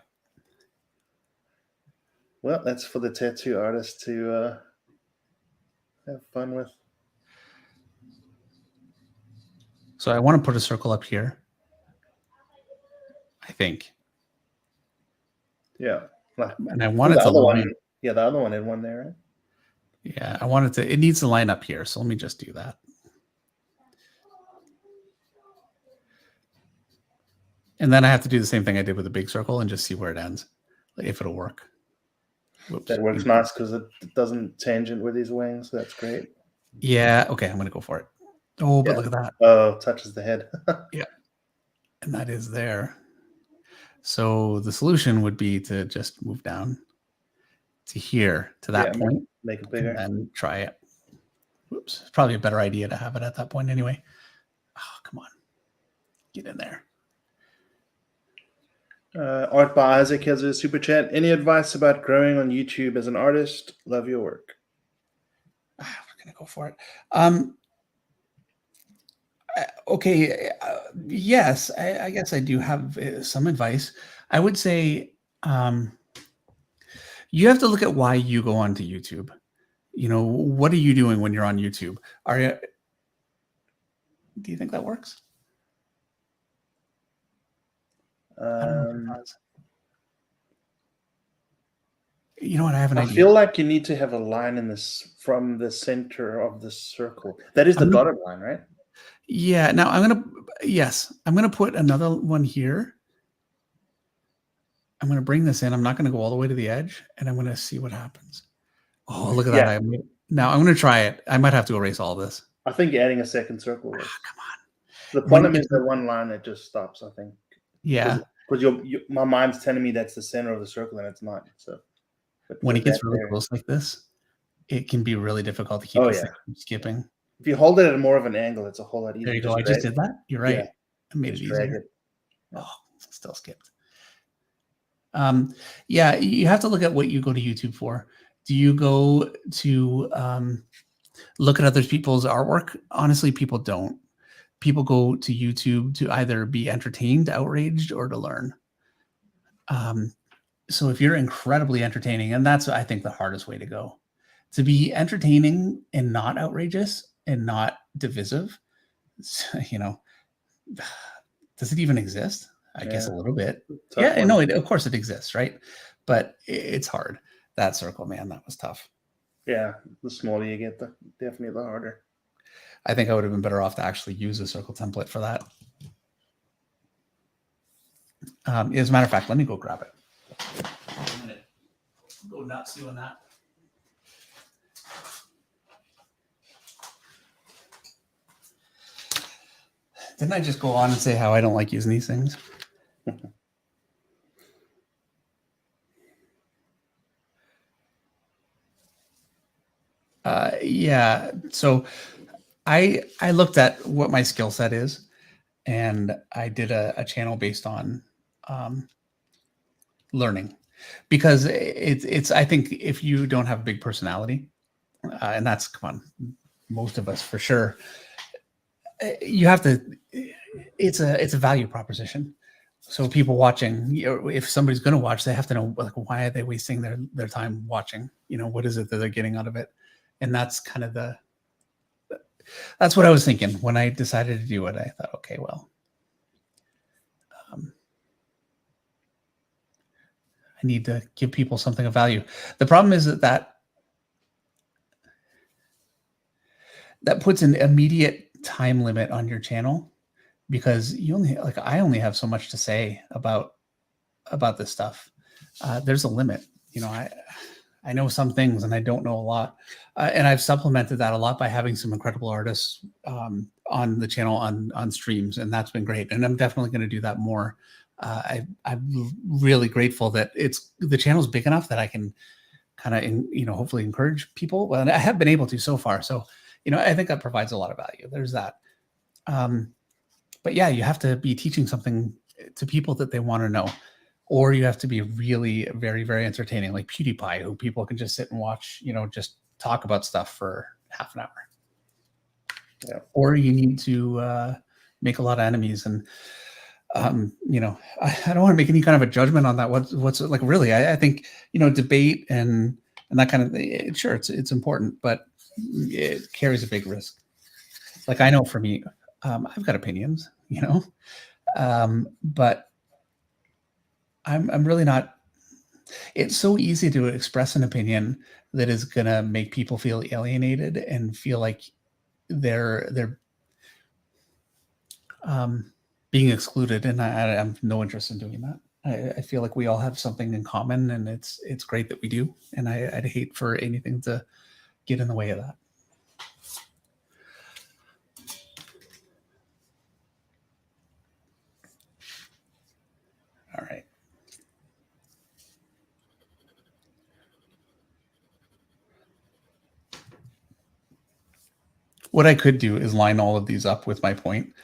Well, that's for the tattoo artist to have fun with. So I want to put a circle up here. I think. Yeah. And I want it to line. Yeah, the other one had one there, right? Yeah, I want it to. It needs to line up here. So let me just do that. And then I have to do the same thing I did with the big circle and just see where it ends, if it'll work. Whoops. That works nice because it doesn't tangent with his wings. That's great. Yeah. Okay, I'm going to go for it. Oh, but look at that. Oh, touches the head. Yeah. And that is there. So the solution would be to just move down to here, to that point. Make it bigger. And try it. Whoops. It's probably a better idea to have it at that point anyway. Oh, come on. Get in there. Art by Isaac has a super chat. Any advice about growing on YouTube as an artist? Love your work. going to go for it. Okay. Yes, I guess I do have some advice. I would say you have to look at why you go onto YouTube. You know, what are you doing when you're on YouTube? Do you think that works? I don't know if it does. You know what? I have an I idea. feel like you need to have a line in this from the center of the circle. That is the dotted line, right? Yeah. Now I'm going to put another one here. I'm going to bring this in. I'm not going to go all the way to the edge, and I'm going to see what happens. Oh, look at Yeah. that. Now I'm going to try it. I might have to erase all this. I think adding a second circle works. Come on. The problem is that one line that just stops, I think. Yeah. Because my mind's telling me that's the center of the circle, and it's not. So when it gets really close like this, it can be really difficult to keep from skipping. If you hold it at more of an angle, it's a whole lot easier. There you go. I just did that. You're right. Yeah. I made it easier. Yeah. Oh, still skipped. Yeah, you have to look at what you go to YouTube for. Do you go to look at other people's artwork? Honestly, people don't. People go to YouTube to either be entertained, outraged, or to learn. So if you're incredibly entertaining, and that's, I think, the hardest way to go, to be entertaining and not outrageous and not divisive, you know, does it even exist? I guess a little bit. Yeah, no, of course it exists, right? But it's hard. That circle, man, that was tough. Yeah, the smaller you get, definitely the harder. I think I would have been better off to actually use a circle template for that. As a matter of fact, let me go grab it. I'm gonna go nuts doing that. Didn't I just go on and say how I don't like using these things? Yeah. So I looked at what my skill set is, and I did a channel based on learning, because it's I think if you don't have a big personality, and that's, come on, most of us for sure, you have to. It's a value proposition. So people watching, if somebody's going to watch, they have to know, like, why are they wasting their time watching? You know, what is it that they're getting out of it? And that's kind of that's what I was thinking when I decided to do it. I thought, okay, well, I need to give people something of value. The problem is that puts an immediate time limit on your channel, because I only have so much to say about this stuff. There's a limit. You know, I know some things and I don't know a lot. And I've supplemented that a lot by having some incredible artists on the channel on streams, and that's been great. And I'm definitely going to do that more. I'm really grateful that the channel's big enough that I can kind of, hopefully encourage people. Well, and I have been able to so far. So, I think that provides a lot of value. There's that. But yeah, you have to be teaching something to people that they want to know, or you have to be really very, very entertaining, like PewDiePie, who people can just sit and watch, just talk about stuff for half an hour. Yeah. Or you need to make a lot of enemies. And, I don't want to make any kind of a judgment on that. What's like, really, I think, debate and that kind of thing, sure, it's important, but it carries a big risk. Like, I know for me, I've got opinions, but I'm really not. It's so easy to express an opinion that is going to make people feel alienated and feel like they're being excluded. And I have no interest in doing that. I feel like we all have something in common, and it's great that we do. And I'd hate for anything to get in the way of that. All right. What I could do is line all of these up with my point.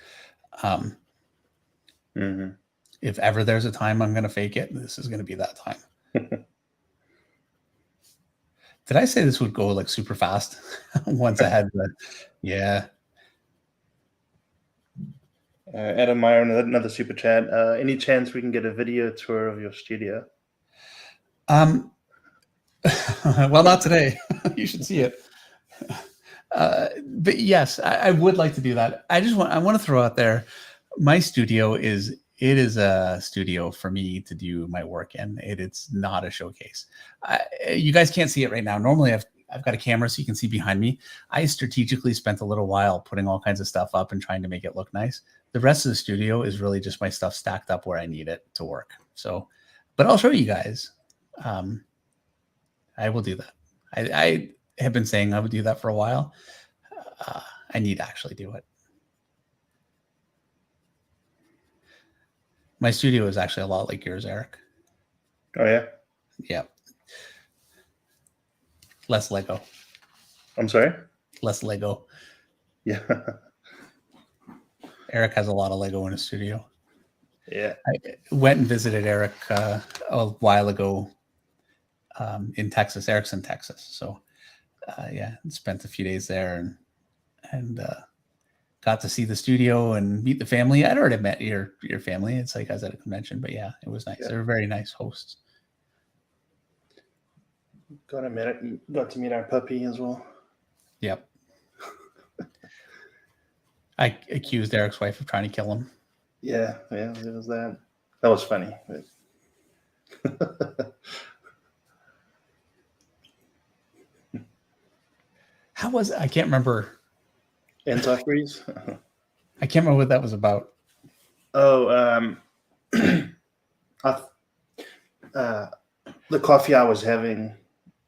If ever there's a time I'm going to fake it, this is going to be that time. Did I say this would go like super fast once I had the? Yeah. Adam Meyer, another super chat. Any chance we can get a video tour of your studio? Well, not today. You should see it. But yes, I would like to do that. I want to throw out there, my studio is a studio for me to do my work in. It's not a showcase. You guys can't see it right now. Normally, I've got a camera so you can see behind me. I strategically spent a little while putting all kinds of stuff up and trying to make it look nice. The rest of the studio is really just my stuff stacked up where I need it to work. So, but I'll show you guys. I will do that. I have been saying I would do that for a while. I need to actually do it. My studio is actually a lot like yours, Eric. Oh yeah. Yeah. Less Lego. I'm sorry. Less Lego. Yeah. Eric has a lot of Lego in his studio. Yeah. I went and visited Eric a while ago in Texas. Eric's in Texas, so yeah, spent a few days there and got to see the studio and meet the family. I'd already met your family. It's like I was at a convention, but yeah, it was nice. Yeah. They were very nice hosts. Got to meet our puppy as well. Yep. I accused Eric's wife of trying to kill him. Yeah, it was that. That was funny. But How was it? I can't remember. antifreeze. I can't remember what that was about. Oh, the coffee I was having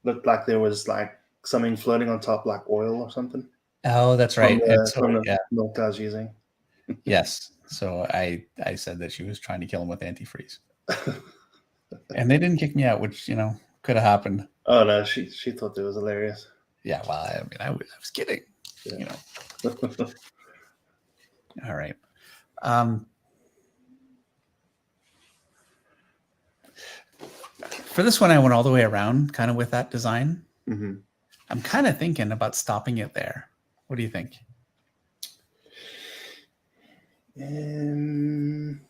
looked like there was like something floating on top, like oil or something. Oh, that's right. From the Yeah. milk I was using. Yes. So I said that she was trying to kill him with antifreeze. And they didn't kick me out, which, could have happened. Oh no, she thought it was hilarious. Yeah, well, I mean, I was kidding. Yeah. All right. For this one, I went all the way around, kind of with that design. Mm-hmm. I'm kind of thinking about stopping it there. What do you think? I'm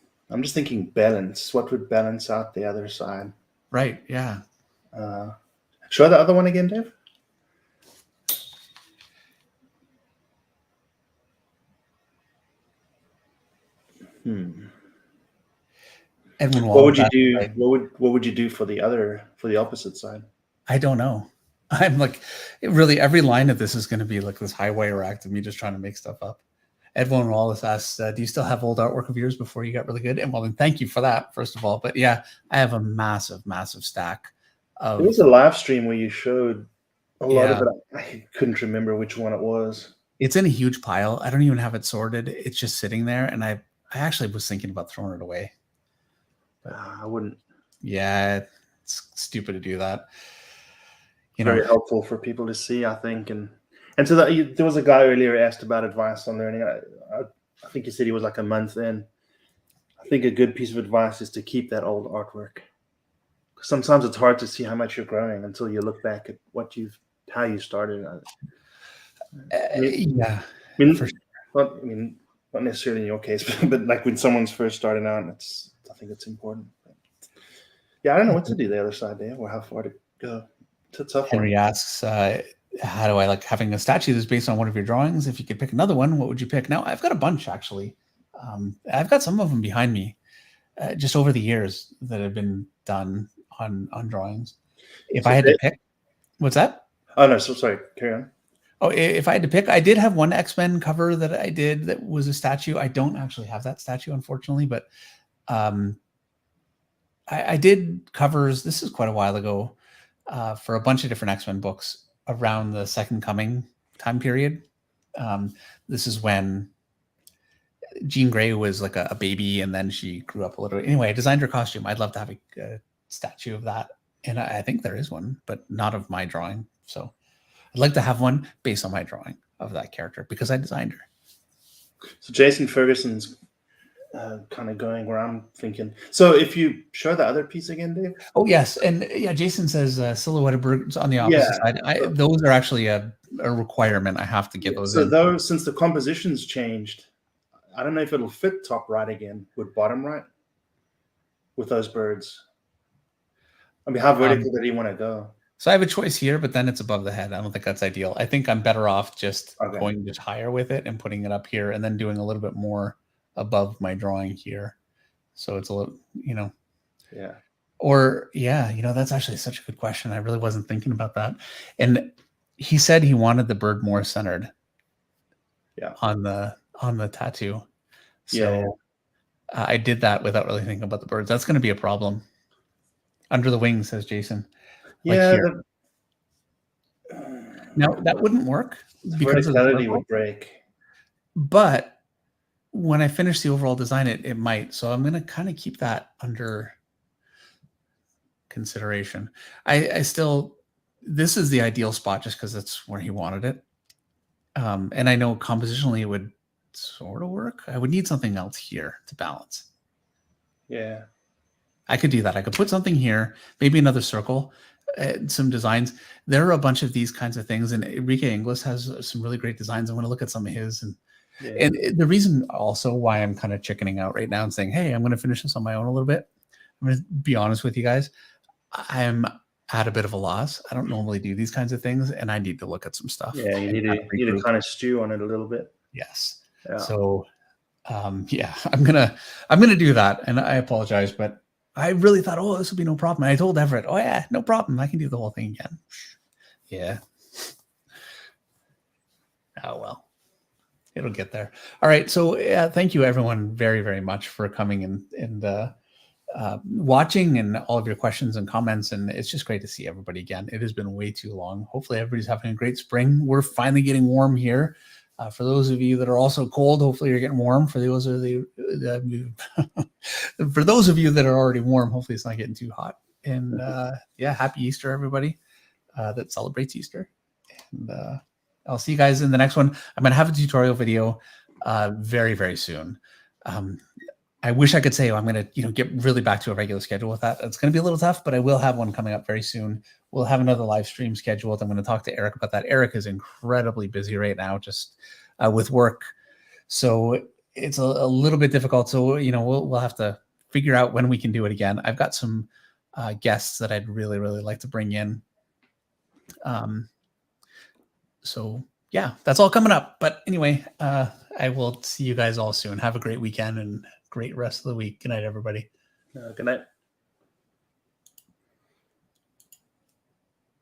just thinking balance. What would balance out the other side? Right. Yeah. Show the other one again, Dave. Edwin What would you Wallace, do? right? What would you do for the opposite side? I don't know. I'm like, really, every line of this is going to be like this high wire act of me just trying to make stuff up. Edwin Wallace asks, do you still have old artwork of yours before you got really good? And well, then thank you for that, first of all. But yeah, I have a massive, massive stack of. There was a live stream where you showed a lot Yeah. of it. I couldn't remember which one it was. It's in a huge pile. I don't even have it sorted. It's just sitting there. And I actually was thinking about throwing it away. I wouldn't. Yeah, it's stupid to do that. Very helpful for people to see, I think. And so there was a guy earlier who asked about advice on learning. I think he said he was like a month in. I think a good piece of advice is to keep that old artwork. Sometimes it's hard to see how much you're growing until you look back at how you started. Yeah, I mean, for sure. not necessarily in your case, but like when someone's first starting out, I think it's important. Yeah, I don't know what to do the other side there, or how far to go. It's a tough Henry one. asks, how do I like having a statue that's based on one of your drawings? If you could pick another one, what would you pick? Now, I've got a bunch, actually. I've got some of them behind me just over the years that have been done on drawings. If I had to pick, what's that? Oh, no, so sorry. Carry on. Oh, if I had to pick, I did have one X-Men cover that I did that was a statue. I don't actually have that statue, unfortunately, but I did covers. This is quite a while ago for a bunch of different X-Men books around the Second Coming time period. This is when Jean Grey was like a baby, and then she grew up a little. Anyway, I designed her costume. I'd love to have a statue of that, and I think there is one, but not of my drawing. So I'd like to have one based on my drawing of that character because I designed her. So Jason Ferguson's kind of going where I'm thinking. So if you show the other piece again, Dave. Oh yes, and yeah, Jason says silhouetted birds on the opposite side. Those are actually a requirement. I have to get those So in. those, since the composition's changed, I don't know if it'll fit top right again with bottom right with those birds. I mean, how vertical did he want to go? So I have a choice here, but then it's above the head. I don't think that's ideal. I think I'm better off just going just higher with it and putting it up here and then doing a little bit more above my drawing here. So it's a little, you know. Yeah. Or yeah, you know, that's actually such a good question. I really wasn't thinking about that. And he said he wanted the bird more centered. Yeah. On the tattoo. So I did that without really thinking about the birds. That's going to be a problem. Under the wing, says Jason. Yeah. Now that wouldn't work because verticality would break. But when I finish the overall design, it might. So I'm going to kind of keep that under consideration. I still, this is the ideal spot just because it's where he wanted it. And I know compositionally it would sort of work. I would need something else here to balance. Yeah. I could do that. I could put something here, maybe another circle, some designs. There are a bunch of these kinds of things, and Enrique Inglis has some really great designs. I want to look at some of his, and the reason also why I'm kind of chickening out right now and saying, hey, I'm going to finish this on my own a little bit. I'm going to be honest with you guys. I'm at a bit of a loss. I don't normally do these kinds of things, and I need to look at some stuff. Yeah, you need to kind of stew on it a little bit. Yes. Yeah. So, yeah, I'm gonna do that, and I apologize, but I really thought, oh, this will be no problem. And I told Everett, oh yeah, no problem. I can do the whole thing again. Yeah. Oh well, it'll get there. All right. So thank you everyone very, very much for coming and watching and all of your questions and comments. And it's just great to see everybody again. It has been way too long. Hopefully everybody's having a great spring. We're finally getting warm here. For those of you that are also cold, hopefully you're getting warm. For those of for those of you that are already warm, hopefully it's not getting too hot. And yeah, happy Easter, everybody that celebrates Easter. And I'll see you guys in the next one. I'm going to have a tutorial video very, very soon. I wish I could say I'm going to get really back to a regular schedule with that. It's going to be a little tough, but I will have one coming up very soon. We'll have another live stream scheduled. I'm going to talk to Eric about that. Eric is incredibly busy right now, just with work. So it's a little bit difficult. So, we'll have to figure out when we can do it again. I've got some guests that I'd really, really like to bring in. So yeah, that's all coming up. But anyway, I will see you guys all soon. Have a great weekend and great rest of the week. Good night, everybody. Good night.